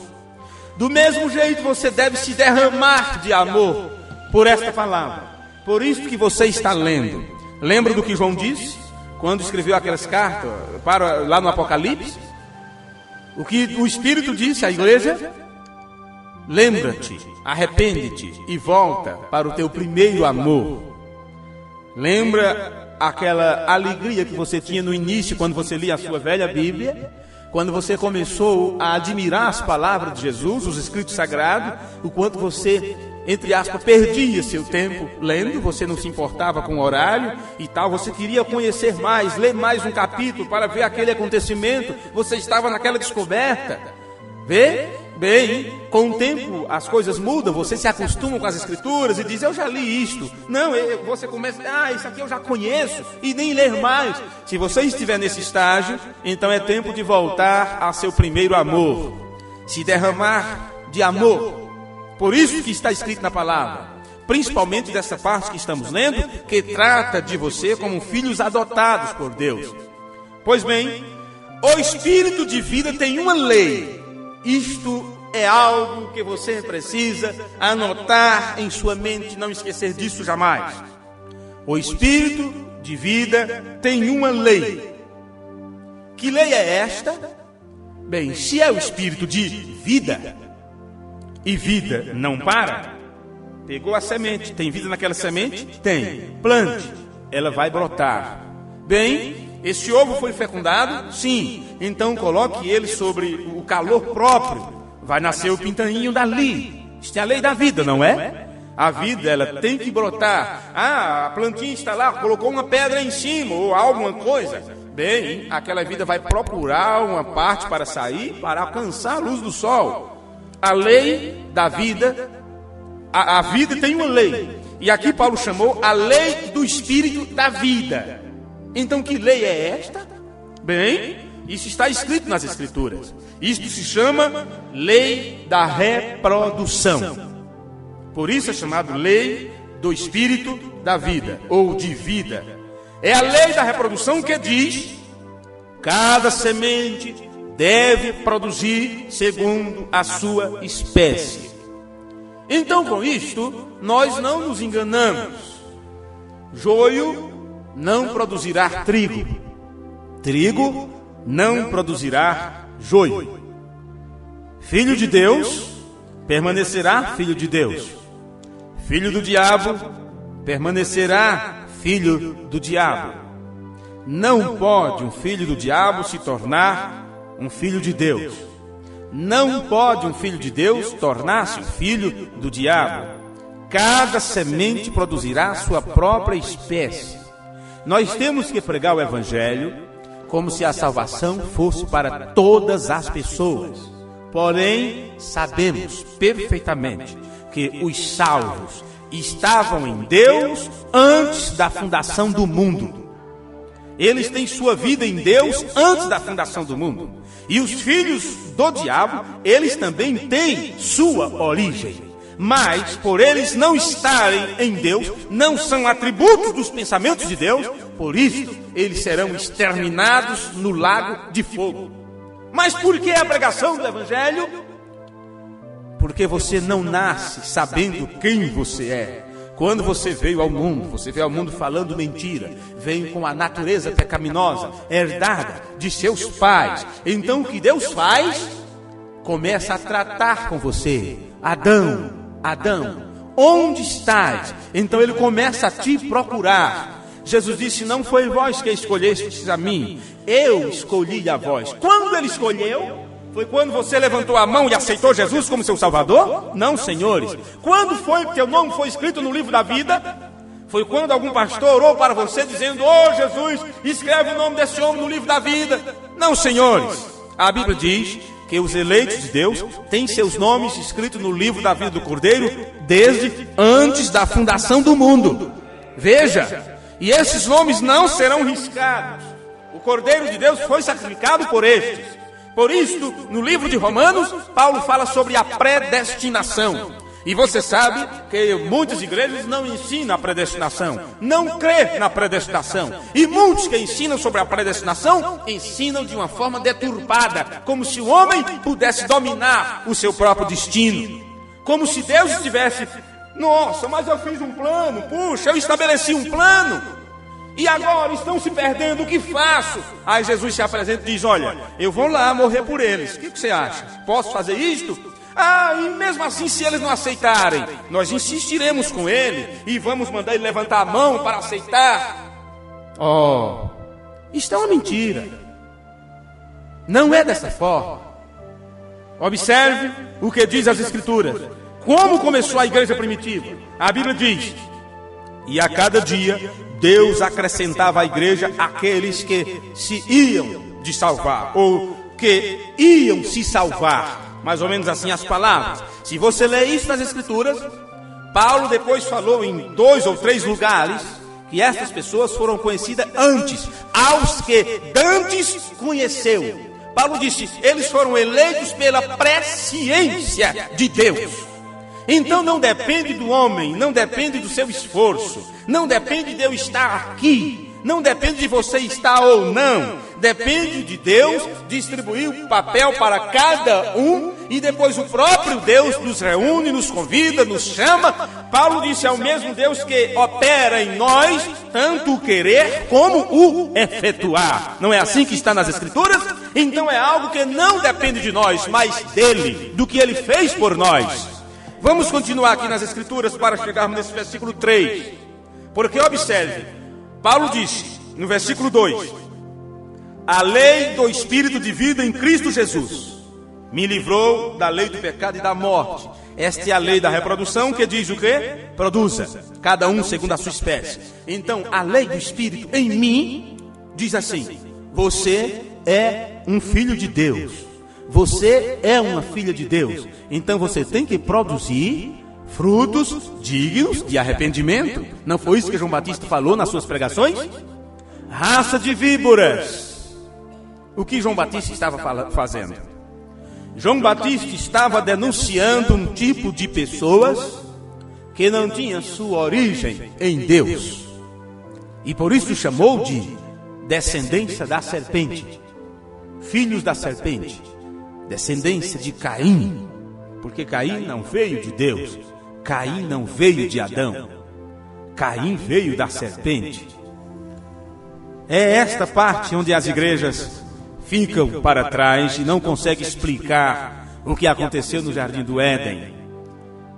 Do mesmo jeito você deve se derramar de amor por esta palavra. Por isso que você está lendo. Lembra do que João disse quando escreveu aquelas cartas lá no Apocalipse? O que o Espírito disse à igreja? Lembra-te, arrepende-te e volta para o teu primeiro amor. Lembra aquela alegria que você tinha no início quando você lia a sua velha Bíblia? Quando você começou a admirar as palavras de Jesus, os escritos sagrados, o quanto você, entre aspas, perdia seu tempo lendo, você não se importava com o horário e tal, você queria conhecer mais, ler mais um capítulo para ver aquele acontecimento, você estava naquela descoberta. Vê? Bem, com o tempo as coisas mudam, você se acostuma com as escrituras e diz, eu já li isto. Não, você começa, isso aqui eu já conheço, e nem ler mais. Se você estiver nesse estágio, então é tempo de voltar a seu primeiro amor, se derramar de amor. Por isso que está escrito na palavra, principalmente dessa parte que estamos lendo, que trata de você como filhos adotados por Deus. Pois bem, o Espírito de vida tem uma lei. Isto é algo que você precisa anotar em sua mente, não esquecer disso jamais. O Espírito de vida tem uma lei. Que lei é esta? Bem, se é o Espírito de vida, e vida não para, pegou a semente, tem vida naquela semente? Tem. Plante, ela vai brotar. Bem, esse ovo foi fecundado? Sim. Então coloque ele sobre o calor próprio. Vai nascer o pintainho dali. Isto é a lei da vida, não é? A vida, ela tem que brotar. A plantinha está lá, colocou uma pedra em cima ou alguma coisa. Bem, aquela vida vai procurar uma parte para sair, para alcançar a luz do sol. A lei da vida, a vida tem uma lei. E aqui Paulo chamou a lei do Espírito da vida. Então que lei é esta? Bem, isso está escrito nas Escrituras. Isto se chama lei da reprodução. Por isso é chamado lei do Espírito da vida, ou de vida. É a lei da reprodução que diz: cada semente deve produzir segundo a sua espécie. Então, com isto, nós não nos enganamos. Joio não produzirá trigo, trigo não produzirá joio. Filho de Deus permanecerá filho de Deus. Filho do diabo permanecerá filho do diabo. Não pode um filho do diabo se tornar um filho de Deus. Não pode um filho de Deus tornar-se um filho do diabo. Cada semente produzirá sua própria espécie. Nós temos que pregar o Evangelho como se a salvação fosse para todas as pessoas. Porém, sabemos perfeitamente que os salvos estavam em Deus antes da fundação do mundo. Eles têm sua vida em Deus antes da fundação do mundo. E os filhos do diabo, eles também têm sua origem. Mas, por eles não estarem em Deus, não são atributos dos pensamentos de Deus, por isso, eles serão exterminados no lago de fogo. Mas por que a pregação do Evangelho? Porque você não nasce sabendo quem você é. Quando você veio ao mundo falando mentira, veio com a natureza pecaminosa, herdada de seus pais. Então o que Deus faz? Começa a tratar com você. Adão, onde estás? Então ele começa a te procurar. Jesus disse: não foi vós que escolhestes a mim, eu escolhi a vós. Quando ele escolheu? Foi quando você levantou a mão e aceitou Jesus como seu Salvador? Não, senhores. Quando foi que teu nome foi escrito no livro da vida? Foi quando algum pastor orou para você dizendo: oh Jesus, escreve o nome desse homem no livro da vida. Não, senhores. A Bíblia diz que os eleitos de Deus têm seus nomes escritos no livro da vida do Cordeiro desde antes da fundação do mundo. Veja, e esses nomes não serão riscados. O Cordeiro de Deus foi sacrificado por estes. Por isso, no livro de Romanos, Paulo fala sobre a predestinação. E você sabe que muitas igrejas não ensinam a predestinação, não crê na predestinação. E muitos que ensinam sobre a predestinação, ensinam de uma forma deturpada, como se o homem pudesse dominar o seu próprio destino. Como se Deus estivesse: nossa, mas eu fiz um plano, puxa, eu estabeleci um plano. E agora estão se perdendo, o que faço? Aí Jesus se apresenta e diz: olha, eu vou lá morrer por eles. O que você acha? Posso fazer isto? E mesmo assim, se eles não aceitarem, nós insistiremos com ele e vamos mandar ele levantar a mão para aceitar. Isto é uma mentira. Não é dessa forma. Observe o que diz as Escrituras. Como começou a igreja primitiva? A Bíblia diz: e a cada dia Deus acrescentava à igreja aqueles que se iam de salvar, ou que iam se salvar. mais ou menos assim as palavras. Se você ler isso nas Escrituras, Paulo depois falou em 2 ou 3 lugares que estas pessoas foram conhecidas antes, aos que dantes conheceu. Paulo disse, eles foram eleitos pela presciência de Deus. Então não depende do homem, não depende do seu esforço, não depende de eu estar aqui, não depende de você estar ou não, depende de Deus distribuir o papel para cada um, e depois o próprio Deus nos reúne, nos convida, nos chama. Paulo disse, é o mesmo Deus que opera em nós, tanto o querer como o efetuar. Não é assim que está nas Escrituras? Então é algo que não depende de nós, mas dele, do que ele fez por nós. Vamos continuar aqui nas Escrituras para chegarmos nesse versículo 3. Porque observe, Paulo disse, no versículo 2, a lei do Espírito de vida em Cristo Jesus me livrou da lei do pecado e da morte. Esta é a lei da reprodução que diz o quê? Produza, cada um segundo a sua espécie. Então, a lei do Espírito em mim diz assim, você é um filho de Deus. Você é uma filha de Deus. Então você tem que produzir frutos dignos de arrependimento. Não foi isso que João Batista falou nas suas pregações? Raça de víboras. O que João Batista estava fazendo? João Batista estava denunciando um tipo de pessoas que não tinha sua origem em Deus. E por isso chamou de descendência da serpente. Filhos da serpente. Descendência de Caim. Porque Caim não veio de Deus. Caim não veio de Adão. Caim veio da serpente. É esta parte onde as igrejas ficam para trás e não conseguem explicar o que aconteceu no Jardim do Éden.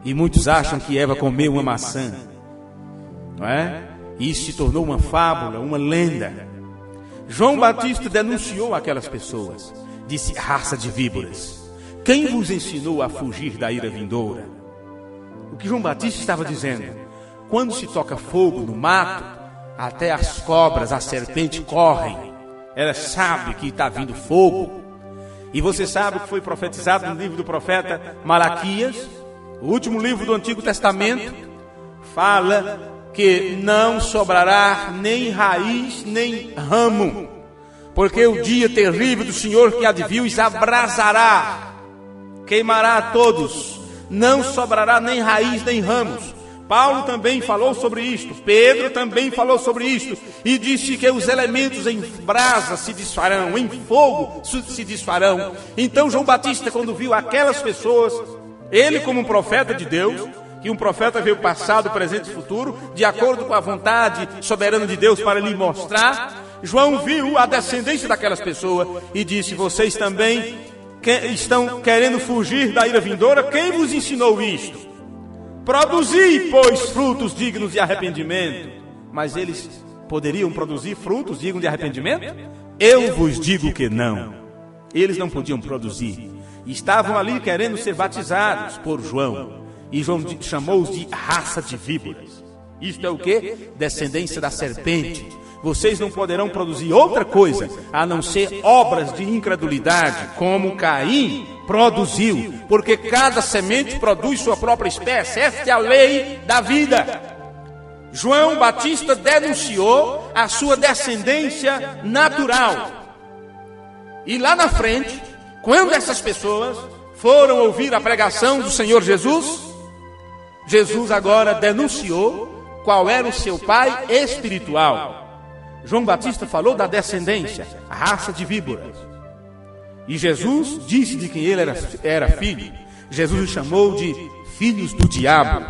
E muitos acham que Eva comeu uma maçã, não é? E isso se tornou uma fábula, uma lenda. João Batista denunciou aquelas pessoas. Disse, raça de víboras, quem vos ensinou a fugir da ira vindoura? O que João Batista estava dizendo, quando se toca fogo no mato, até as cobras, a serpente correm. Ela sabe que está vindo fogo. E você sabe o que foi profetizado no livro do profeta Malaquias, o último livro do Antigo Testamento, fala que não sobrará nem raiz, nem ramo, porque o dia terrível do Senhor que há de vir os abrasará, queimará a todos, não sobrará nem raiz, nem ramos. Paulo também falou sobre isto, Pedro também falou sobre isto, e disse que os elementos em brasa se desfarão, em fogo se desfarão. Então João Batista, quando viu aquelas pessoas, ele como um profeta de Deus, que um profeta veio passado, presente e futuro, de acordo com a vontade soberana de Deus para lhe mostrar, João viu a descendência daquelas pessoas e disse, vocês também estão querendo fugir da ira vindoura? Quem vos ensinou isto? Produzi, pois, frutos dignos de arrependimento. Mas eles poderiam produzir frutos dignos de arrependimento? Eu vos digo que não. Eles não podiam produzir. Estavam ali querendo ser batizados por João. E João chamou-os de raça de víboras. Isto é o quê? Descendência da serpente. Vocês não poderão produzir outra coisa a não ser obras de incredulidade, como Caim produziu, porque cada semente produz sua própria espécie. Esta é a lei da vida. João Batista denunciou a sua descendência natural. E lá na frente, quando essas pessoas foram ouvir a pregação do Senhor Jesus, Jesus agora denunciou qual era o seu pai espiritual. João Batista falou da descendência, a raça de víboras. E Jesus disse de quem ele era filho. Jesus o chamou de filhos do diabo.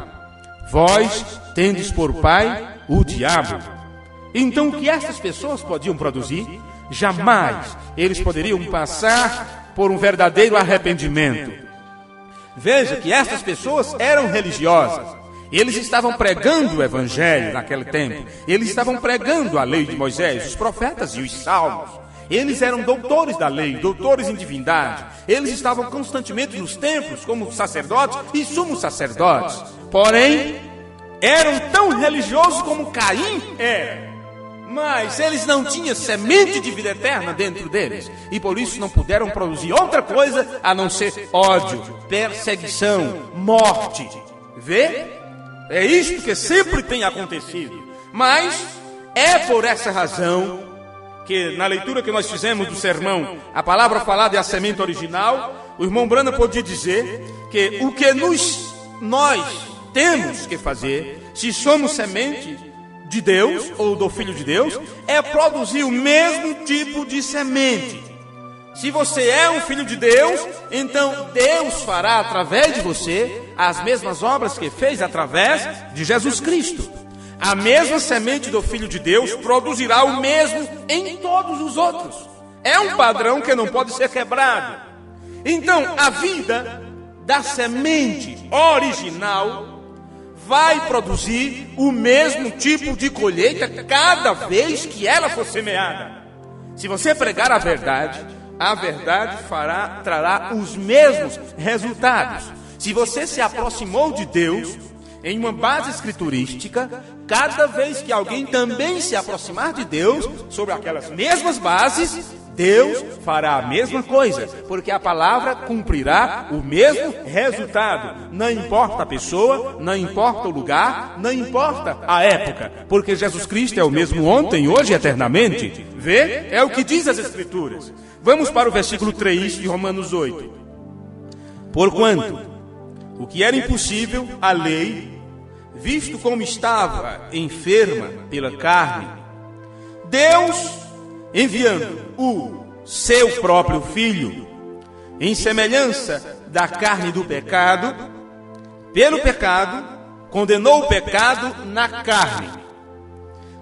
Vós tendes por pai o diabo. Então o que essas pessoas podiam produzir? Jamais eles poderiam passar por um verdadeiro arrependimento. Veja que essas pessoas eram religiosas. Eles estavam pregando o evangelho naquele tempo. Eles estavam pregando a lei de Moisés, os profetas e os salmos. Eles eram doutores da lei, doutores em divindade. Eles estavam constantemente nos templos como sacerdotes e sumos sacerdotes. Porém, eram tão religiosos como Caim era. Mas eles não tinham semente de vida eterna dentro deles, e por isso não puderam produzir outra coisa a não ser ódio, perseguição, morte. Vê? É isto que sempre tem acontecido. Mas é por essa razão que na leitura que nós fizemos do sermão, a palavra falada é a semente original. O irmão Branham podia dizer que o que nós temos que fazer, se somos semente de Deus, ou do Filho de Deus, é produzir o mesmo tipo de semente. Se você é um filho de Deus, então Deus fará através de você as mesmas obras que fez através de Jesus Cristo. A mesma semente do Filho de Deus produzirá o mesmo em todos os outros. É um padrão que não pode ser quebrado. Então, a vida da semente original vai produzir o mesmo tipo de colheita cada vez que ela for semeada. Se você pregar a verdade trará os mesmos resultados. Se você se aproximou de Deus em uma base escriturística, cada vez que alguém também se aproximar de Deus sobre aquelas mesmas bases, Deus fará a mesma coisa, porque a palavra cumprirá o mesmo resultado. Não importa a pessoa, não importa o lugar, não importa a época, porque Jesus Cristo é o mesmo ontem, hoje e eternamente. Vê? É o que diz as Escrituras. Vamos para o versículo 3 de Romanos 8. Porquanto o que era impossível à lei, visto como estava enferma pela carne, Deus, enviando o seu próprio Filho, em semelhança da carne do pecado, pelo pecado, condenou o pecado na carne,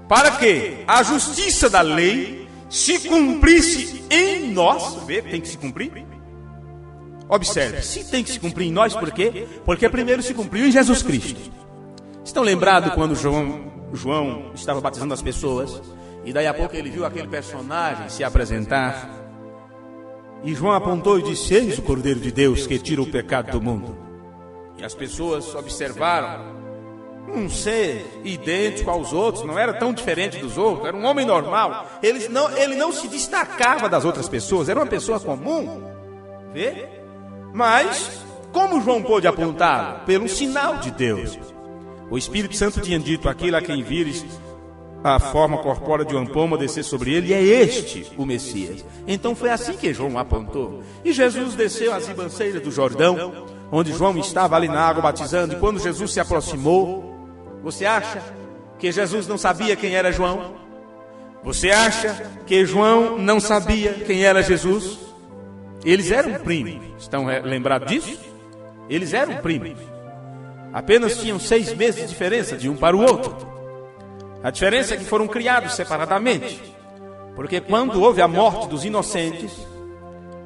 para que a justiça da lei se cumprisse em nós. Vê, tem que se cumprir. Observe, se tem que se cumprir em nós, por quê? Porque primeiro se cumpriu em Jesus Cristo. Estão lembrados quando João estava batizando as pessoas? E daí a pouco ele viu aquele personagem se apresentar. E João apontou e disse: eis o Cordeiro de Deus que tira o pecado do mundo. E as pessoas observaram um ser idêntico aos outros, não era tão diferente dos outros, era um homem normal. Ele não se destacava das outras pessoas, era uma pessoa comum. Vê? Mas, como João pôde apontá-lo? Pelo sinal de Deus. O Espírito Santo tinha dito: aquele a quem vires a forma corpórea de uma pomba descer sobre ele, e é este o Messias. Então foi assim que João apontou. E Jesus desceu às ribanceiras do Jordão, onde João estava ali na água batizando. E quando Jesus se aproximou, você acha que Jesus não sabia quem era João? Você acha que João não sabia quem era Jesus? Eles eram primos. Estão lembrados disso? Eles eram primos. Apenas tinham 6 meses de diferença de um para o outro. A diferença é que foram criados separadamente. Porque quando houve a morte dos inocentes,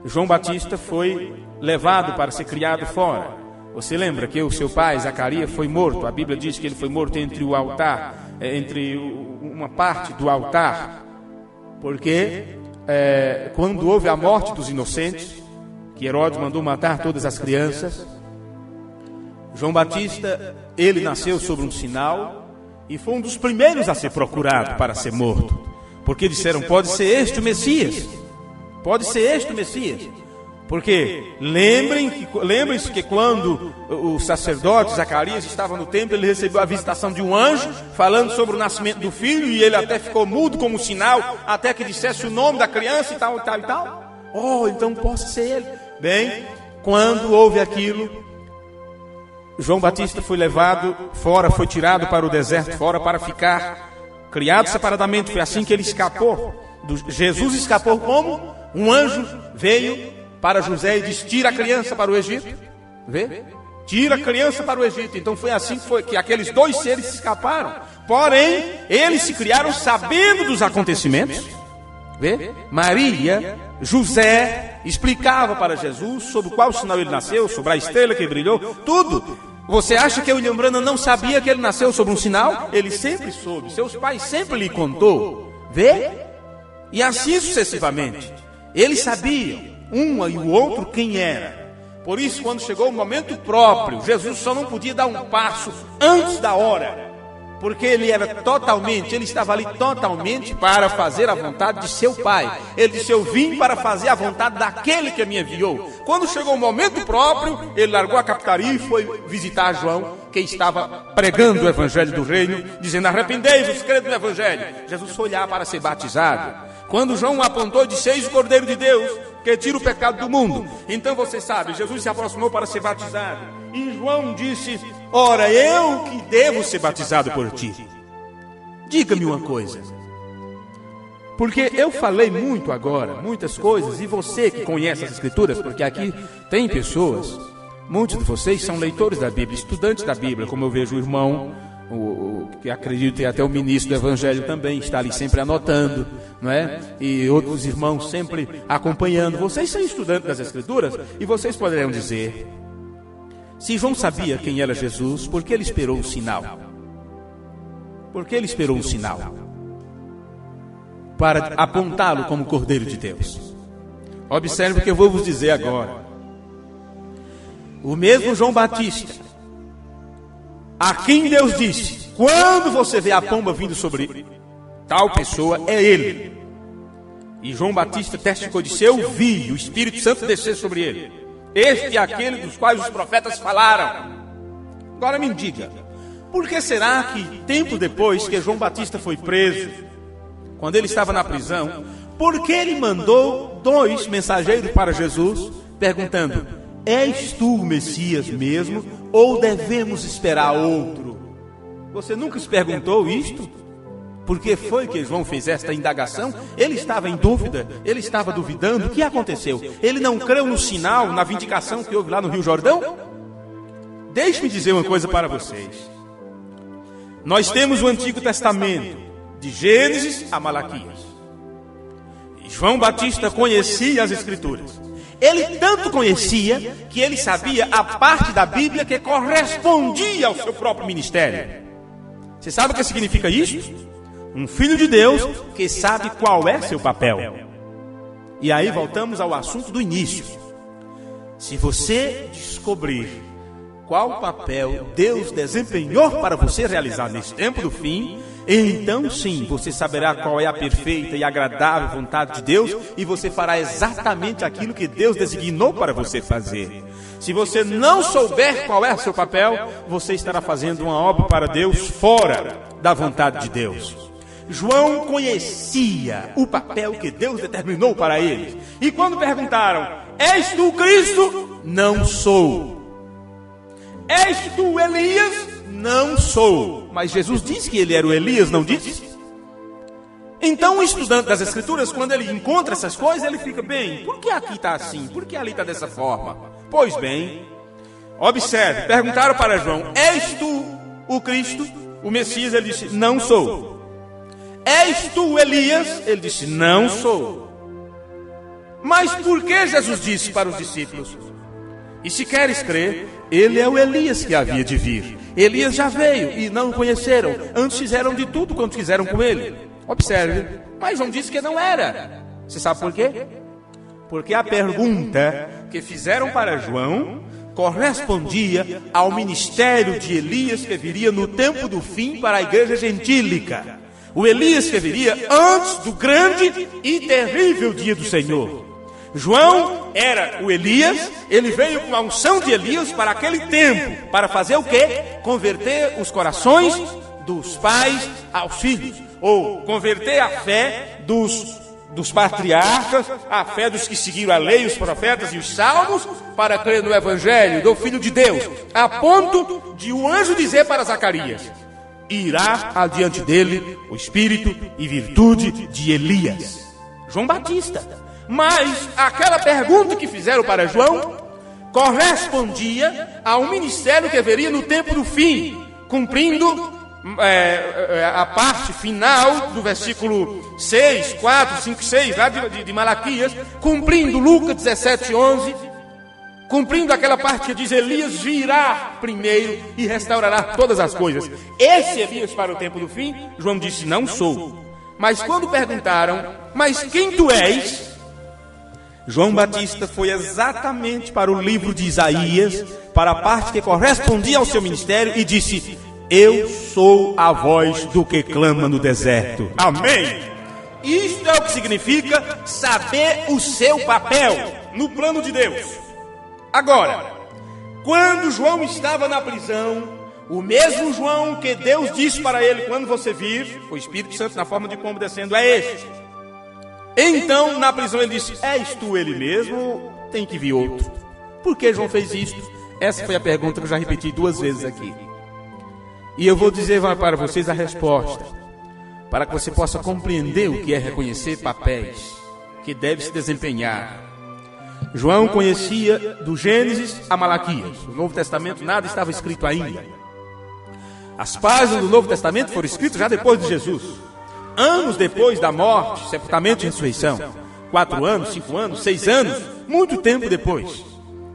João Batista foi levado para ser criado fora. Você lembra que o seu pai, Zacarias, foi morto. A Bíblia diz que ele foi morto entre o altar, entre uma parte do altar. Porque quando houve a morte dos inocentes, que Herodes mandou matar todas as crianças, João Batista, ele nasceu sobre um sinal e foi um dos primeiros a ser procurado para ser morto. Porque disseram: pode ser este o Messias. Pode ser este o Messias. Porque lembrem-se que quando o sacerdote Zacarias estava no templo, ele recebeu a visitação de um anjo falando sobre o nascimento do filho, e ele até ficou mudo como sinal, até que dissesse o nome da criança e tal, e tal, e tal. Oh, então possa ser ele. Bem, quando houve aquilo, João Batista foi levado fora, foi tirado para o deserto fora para ficar criado separadamente. Foi assim que ele escapou. Jesus escapou como? Um anjo veio para José e disse: tira a criança para o Egito. Vê? Tira a criança para o Egito. Então foi assim que aqueles 2 seres se escaparam. Porém, eles se criaram sabendo dos acontecimentos. Vê? Maria, José explicava para Jesus sobre qual sinal ele nasceu, sobre a estrela que brilhou, tudo. Você acha que o William Branham não sabia que ele nasceu sobre um sinal? Ele sempre soube, seus pais sempre lhe contou. Vê? E assim sucessivamente. Eles sabiam, um e o outro, quem era. Por isso, quando chegou o momento próprio, Jesus só não podia dar um passo antes da hora. porque ele estava ali totalmente para fazer a vontade de seu pai. Ele disse: eu vim para fazer a vontade daquele que me enviou. Quando chegou o momento próprio, ele largou a capitaria e foi visitar João, que estava pregando o evangelho do reino, dizendo: arrependei-vos, crede no evangelho. Jesus foi lá para ser batizado. Quando João apontou e disse: eis o Cordeiro de Deus, que tira o pecado do mundo. Então você sabe, Jesus se aproximou para ser batizado. E João disse: ora, eu que devo ser batizado por ti. Diga-me uma coisa, porque eu falei muito agora, muitas coisas, e você que conhece as Escrituras, porque aqui tem pessoas, muitos de vocês são leitores da Bíblia, estudantes da Bíblia, como eu vejo o irmão, que acredito que até o ministro do Evangelho também está ali sempre anotando, não é? E outros irmãos sempre acompanhando. Vocês são estudantes das Escrituras e vocês poderão dizer: se João sabia quem era Jesus, por que ele esperou o sinal? Por que ele esperou um sinal? Para apontá-lo como Cordeiro de Deus. Observe o que eu vou vos dizer agora. O mesmo João Batista, a quem Deus disse: quando você vê a pomba vindo sobre tal pessoa, é ele. E João Batista testificou de disse: eu vi o Espírito Santo descer sobre ele. Este é aquele dos quais os profetas falaram. Agora me diga, por que será que tempo depois que João Batista foi preso, quando ele estava na prisão, por que ele mandou 2 mensageiros para Jesus, perguntando: és tu o Messias mesmo, ou devemos esperar outro? Você nunca se perguntou isto? Por que foi que João fez esta indagação? Ele estava em dúvida, ele estava duvidando. O que aconteceu? Ele não creu no sinal, na vindicação que houve lá no Rio Jordão? Deixe-me dizer uma coisa para vocês. Nós temos o Antigo Testamento, de Gênesis a Malaquias. E João Batista conhecia as Escrituras. Ele tanto conhecia que ele sabia a parte da Bíblia que correspondia ao seu próprio ministério. Você sabe o que significa isso? Um filho de Deus que sabe qual é seu papel. E aí voltamos ao assunto do início. Se você descobrir qual papel Deus desempenhou para você realizar nesse tempo do fim, então sim, você saberá qual é a perfeita e agradável vontade de Deus, e você fará exatamente aquilo que Deus designou para você fazer. Se você não souber qual é o seu papel, você estará fazendo uma obra para Deus fora da vontade de Deus. João conhecia o papel que Deus determinou para ele. E quando perguntaram: és tu Cristo? Não sou. És tu Elias? Não sou. Mas Jesus disse que ele era o Elias, não disse? Então o estudante das Escrituras, quando ele encontra essas coisas, ele fica: bem, por que aqui está assim? Por que ali está dessa forma? Pois bem, observe, perguntaram para João: és tu o Cristo, o Messias? Ele disse: não sou. És tu Elias? Ele disse: não sou. Mas por que Jesus disse para os discípulos: e se queres crer, ele é o Elias que havia de vir? Elias já veio e não o conheceram. Antes fizeram de tudo quanto fizeram com ele. Observe, mas João disse que não era. Você sabe por quê? Porque a pergunta que fizeram para João correspondia ao ministério de Elias que viria no tempo do fim para a igreja gentílica. O Elias que viria antes do grande e terrível dia do Senhor. João era o Elias, ele veio com a unção de Elias para aquele tempo. Para fazer o quê? Converter os corações dos pais aos filhos. Ou converter a fé dos patriarcas, a fé dos que seguiram a lei, os profetas e os salmos, para crer no Evangelho do Filho de Deus. A ponto de o anjo dizer para Zacarias: irá adiante dele o espírito e virtude de Elias. João Batista. Mas aquela pergunta que fizeram para João correspondia a um ministério que haveria no tempo do fim, cumprindo a parte final do versículo 6, 4, 5, 6, lá de Malaquias, cumprindo Lucas 17, 11, cumprindo aquela parte que diz: Elias virá primeiro e restaurará todas as coisas. Esse Elias para o tempo do fim, João disse: não sou. Mas quando perguntaram: mas quem tu és? João Batista foi exatamente para o livro de Isaías, para a parte que correspondia ao seu ministério, e disse: eu sou a voz do que clama no deserto. Amém? Isto é o que significa saber o seu papel no plano de Deus. Agora, quando João estava na prisão, o mesmo João que Deus disse para ele, quando você vir, o Espírito Santo na forma de pombo descendo, é este. Então, na prisão ele disse, és tu ele mesmo, tem que vir outro. Por que João fez isto? Essa foi a pergunta que eu já repeti 2 vezes aqui. E eu vou dizer para vocês a resposta, para que você possa compreender o que é reconhecer papéis que deve se desempenhar. João conhecia do Gênesis a Malaquias. No Novo Testamento nada estava escrito ainda. As páginas do Novo Testamento foram escritas já depois de Jesus. Anos depois da morte, sepultamento e ressurreição. 4 anos, 5 anos, 6 anos, muito tempo depois.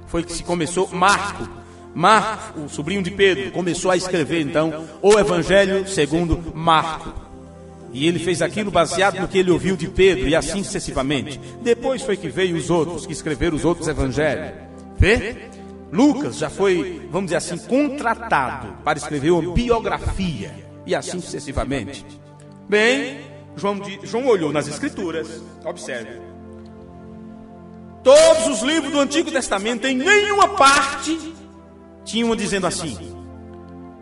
Foi que se começou Marco, o sobrinho de Pedro, começou a escrever então o Evangelho segundo Marco. E ele fez aquilo baseado no que ele ouviu de Pedro e assim sucessivamente. Depois foi que veio os outros, que escreveram os outros evangelhos. Vê? Lucas já foi, vamos dizer assim, contratado para escrever uma biografia e assim sucessivamente. Bem, João olhou nas Escrituras, observe. Todos os livros do Antigo Testamento, em nenhuma parte, tinham dizendo assim: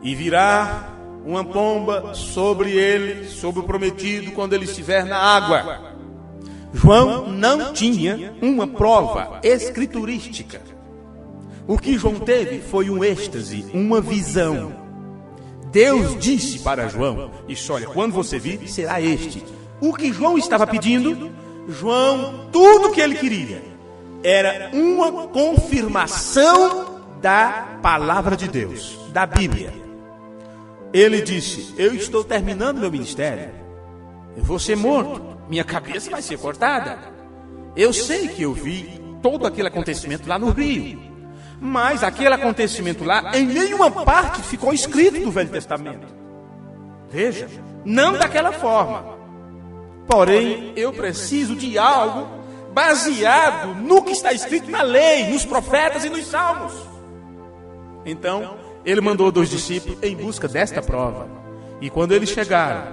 e virá uma pomba sobre ele, sobre o prometido, quando ele estiver na água. João não tinha uma prova escriturística. O que João teve foi um êxtase, uma visão. Deus disse para João, isso, olha, quando você vir, será este. O que João estava pedindo, João, tudo que ele queria, era uma confirmação da palavra de Deus, da Bíblia. Ele disse, eu estou terminando meu ministério, eu vou ser morto, minha cabeça vai ser cortada. Eu sei que eu vi todo aquele acontecimento lá no Rio, mas aquele acontecimento lá, em nenhuma parte ficou escrito no Velho Testamento. Veja, não daquela forma. Porém, eu preciso de algo baseado no que está escrito na lei, nos profetas e nos salmos. Então, ele mandou 2 discípulos em busca desta prova. E quando eles chegaram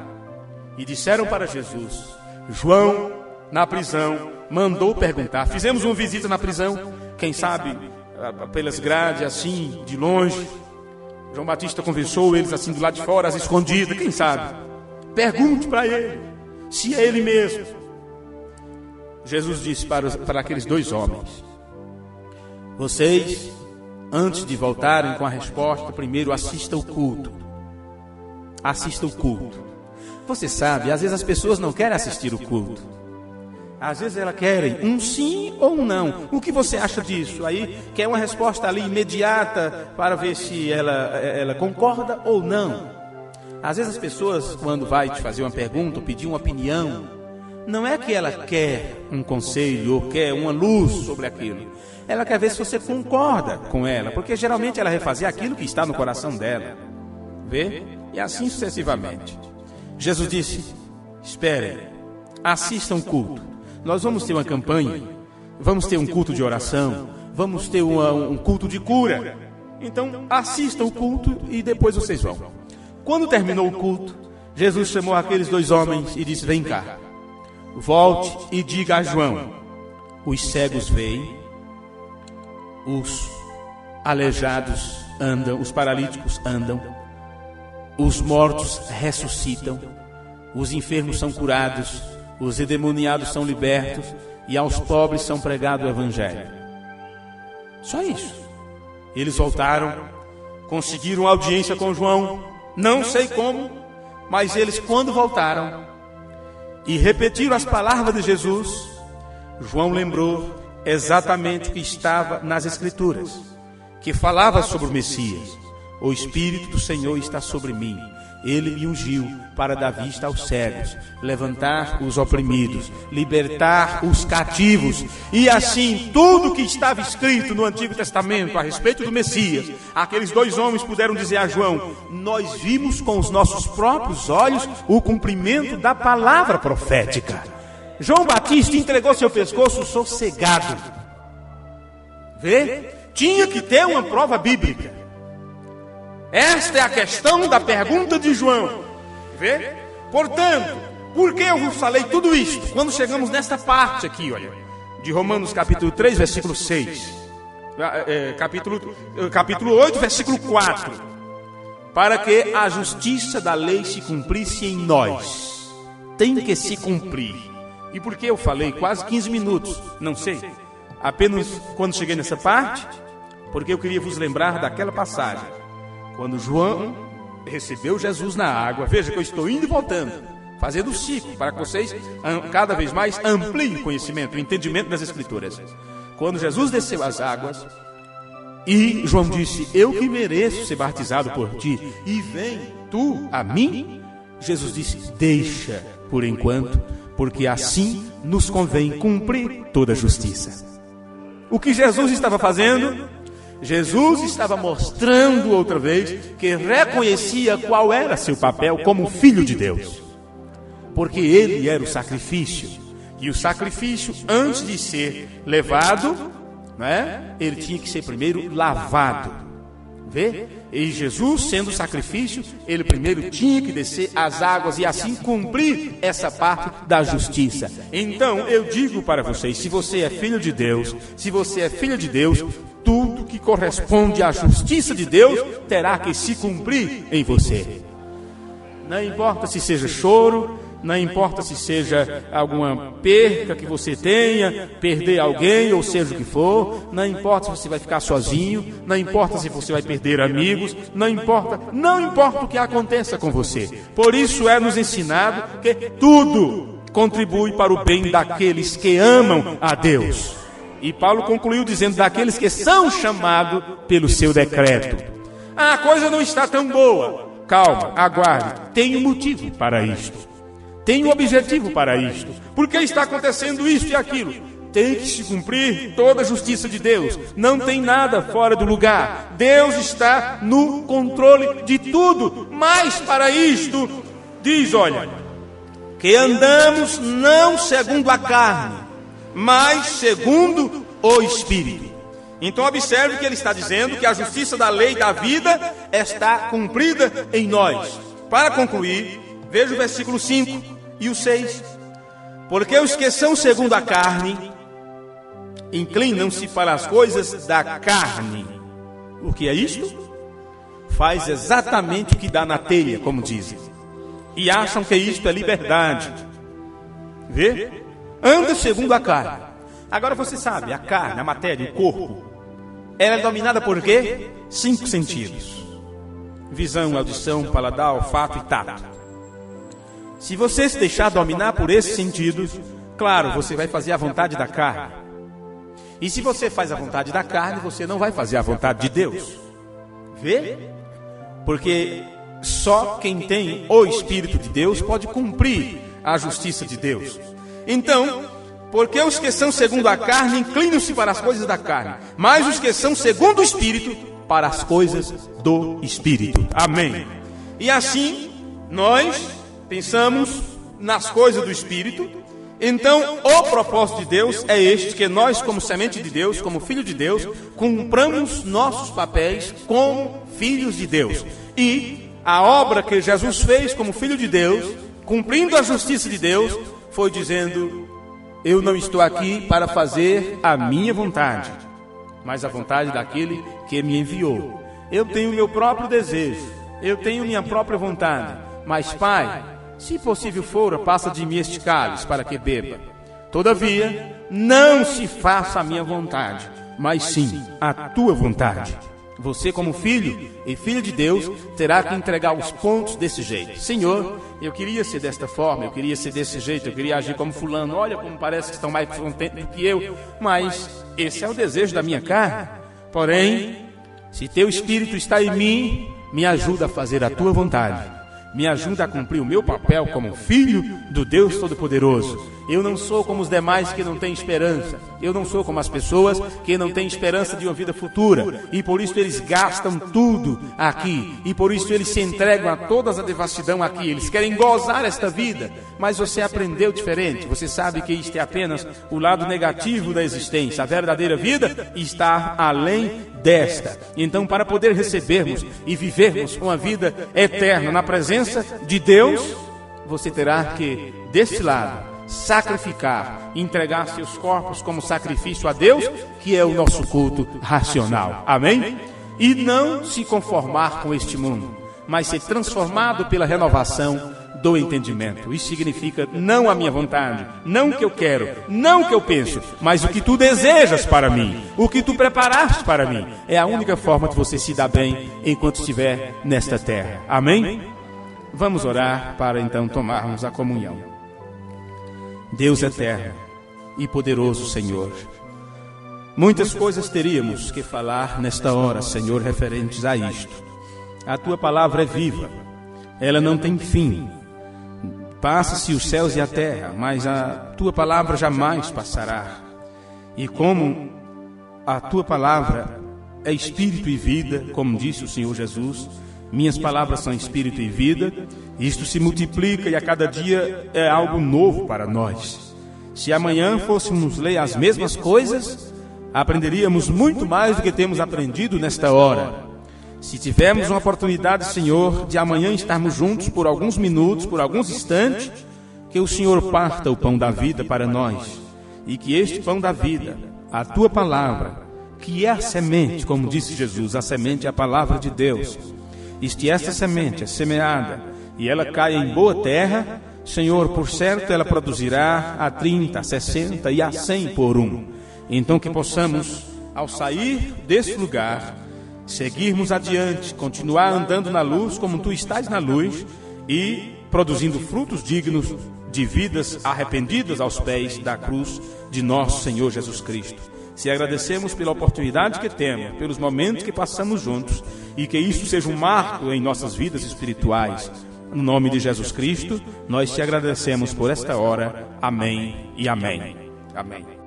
e disseram para Jesus, João, na prisão, mandou perguntar. Fizemos uma visita na prisão, quem sabe, pelas grades, assim, de longe. João Batista conversou, eles assim do lado de fora, às escondidas, quem sabe. Pergunte para ele, se é ele mesmo. Jesus disse para aqueles 2 homens, vocês, antes de voltarem com a resposta, primeiro assista o culto. Assista o culto. Você sabe, às vezes as pessoas não querem assistir o culto. Às vezes elas querem um sim ou um não. O que você acha disso? Aí quer uma resposta ali imediata para ver se ela concorda ou não. Às vezes as pessoas, quando vai te fazer uma pergunta ou pedir uma opinião, não é que ela quer um conselho ou quer uma luz sobre aquilo. Ela quer ver se você concorda com ela, porque geralmente ela vai fazer aquilo que está no coração dela. Vê? E assim sucessivamente. Jesus disse, esperem, assistam o culto. Nós vamos ter uma campanha, vamos ter um culto de oração, vamos ter um culto de cura. Então, assistam o culto e depois vocês vão. Quando terminou o culto, Jesus chamou aqueles 2 homens e disse, vem cá, volte e diga a João, os cegos veem, os aleijados andam, os paralíticos andam, os mortos ressuscitam, os enfermos são curados, os endemoniados são libertos e aos pobres são pregado o Evangelho. Só isso. Eles voltaram, conseguiram audiência com João, não sei como, mas eles quando voltaram e repetiram as palavras de Jesus, João lembrou exatamente o que estava nas Escrituras, que falava sobre o Messias. O Espírito do Senhor está sobre mim. Ele me ungiu para dar vista aos cegos, levantar os oprimidos, libertar os cativos. E assim, tudo que estava escrito no Antigo Testamento a respeito do Messias, aqueles 2 homens puderam dizer a João, nós vimos com os nossos próprios olhos o cumprimento da palavra profética. João Batista entregou seu pescoço sossegado. Vê? Tinha que ter uma prova bíblica. Esta é a questão da pergunta de João. Vê? Portanto, por que eu vos falei tudo isto? Quando chegamos nesta parte aqui, olha, de Romanos capítulo 3, versículo 6, capítulo 8, versículo 4, para que a justiça da lei se cumprisse em nós. Tem que se cumprir. E por que eu falei quase 15 minutos? Não sei. Apenas quando cheguei nessa parte, porque eu queria vos lembrar daquela passagem, quando João recebeu Jesus na água. Veja que eu estou indo e voltando, fazendo o ciclo, para que vocês cada vez mais ampliem o conhecimento, o entendimento das Escrituras. Quando Jesus desceu às águas, e João disse: eu que mereço ser batizado por ti, e vem tu a mim? Jesus disse: deixa por enquanto, porque assim nos convém cumprir toda a justiça. O que Jesus estava fazendo? Jesus estava mostrando outra vez que reconhecia qual era seu papel como filho de Deus, porque ele era o sacrifício, e o sacrifício, antes de ser levado, ele tinha que ser primeiro lavado. Vê? E Jesus, sendo sacrifício, ele primeiro tinha que descer as águas e assim cumprir essa parte da justiça. Então eu digo para vocês, se você é filho de Deus, se você é filha de Deus, tudo que corresponde à justiça de Deus terá que se cumprir em você. Não importa se seja choro, não importa se seja alguma perca que você tenha, perder alguém, ou seja o que for, não importa se você vai ficar sozinho, não importa se você vai perder amigos, não importa o que aconteça com você. Por isso é nos ensinado que tudo contribui para o bem daqueles que amam a Deus. E Paulo concluiu dizendo: daqueles que são chamados pelo seu decreto. A coisa não está tão boa. Calma, aguarde. Tem um motivo para isto. Tem um objetivo para isto. Por que está acontecendo isto e aquilo? Tem que se cumprir toda a justiça de Deus. Não tem nada fora do lugar. Deus está no controle de tudo. Mas para isto, diz, olha, que andamos não segundo a carne, mas segundo o Espírito. Então observe que ele está dizendo que a justiça da lei da vida está cumprida em nós. Para concluir, veja o versículo 5 e o 6. Porque os que são segundo a carne inclinam-se para as coisas da carne. O que é isto? Faz exatamente o que dá na telha, como dizem, e acham que isto é liberdade. Vê? Anda segundo a carne. Agora você sabe, a carne, a matéria, o corpo, ela é dominada por quê? 5 sentidos: visão, audição, paladar, olfato e tato. Se você se deixar dominar por esses sentidos, claro, você vai fazer a vontade da carne. E se você faz a vontade da carne, você não vai fazer a vontade de Deus. Vê? Porque só quem tem o Espírito de Deus pode cumprir a justiça de Deus. Então, porque os que são segundo a carne inclinam-se para as coisas da carne, mas os que são segundo o Espírito, para as coisas do Espírito. Amém. E assim, nós pensamos nas coisas do Espírito. Então, o propósito de Deus é este: que nós, como semente de Deus, como filho de Deus, cumpramos nossos papéis como filhos de Deus. E a obra que Jesus fez como filho de Deus, cumprindo a justiça de Deus, foi dizendo: eu não estou aqui para fazer a minha vontade, mas a vontade daquele que me enviou. Eu tenho meu próprio desejo, eu tenho minha própria vontade, mas Pai, se possível for, passa de mim este cálice para que beba. Todavia, não se faça a minha vontade, mas sim a tua vontade. Você, como filho e filha de Deus, terá que entregar os pontos desse jeito. Senhor, eu queria ser desta forma, eu queria ser desse jeito, eu queria agir como fulano. Olha como parece que estão mais contentes do que eu, mas esse é o desejo da minha carne. Porém, se teu Espírito está em mim, me ajuda a fazer a tua vontade. me ajuda a cumprir o meu papel como filho do Deus Todo-Poderoso. Eu não sou como os demais que não têm esperança. Eu não sou como as pessoas que não têm esperança de uma vida futura. E por isso eles gastam tudo aqui. E por isso eles se entregam a toda a devassidão aqui. Eles querem gozar esta vida. Mas você aprendeu diferente. Você sabe que isto é apenas o lado negativo da existência. A verdadeira vida está além desta. Então, para poder recebermos e vivermos uma vida eterna na presença de Deus, você terá que, deste lado, sacrificar, entregar seus corpos como sacrifício a Deus, que é o nosso culto racional. Amém? E não se conformar com este mundo, mas ser transformado pela renovação do entendimento. Isso significa não a minha vontade, não o que eu quero, não o que eu penso, mas o que tu desejas para mim, o que tu preparaste para mim. É a única forma de você se dar bem enquanto estiver nesta terra. Amém? Vamos orar para então tomarmos a comunhão. Deus eterno e poderoso Senhor, muitas coisas teríamos que falar nesta hora, Senhor, referentes a isto. A tua palavra é viva, ela não tem fim. Passa-se os céus e a terra, mas a tua palavra jamais passará. E como a tua palavra é espírito e vida, como disse o Senhor Jesus, minhas palavras são espírito e vida, isto se multiplica e a cada dia é algo novo para nós. Se amanhã fôssemos ler as mesmas coisas, aprenderíamos muito mais do que temos aprendido nesta hora. Se tivermos uma oportunidade, Senhor, de amanhã estarmos juntos por alguns minutos, por alguns instantes, que o Senhor parta o pão da vida para nós, e que este pão da vida, a tua palavra, que é a semente, como disse Jesus, a semente é a palavra de Deus, e se esta semente é semeada e ela cai em boa terra, Senhor, por certo ela produzirá a 30, a 60 e a 100 por um. Então que possamos, ao sair desse lugar, seguirmos adiante, continuar andando na luz como tu estás na luz e produzindo frutos dignos de vidas arrependidas aos pés da cruz de nosso Senhor Jesus Cristo. Se agradecemos pela oportunidade que temos, pelos momentos que passamos juntos, e que isso seja um marco em nossas vidas espirituais. No nome de Jesus Cristo, nós te agradecemos por esta hora. Amém e amém. Amém.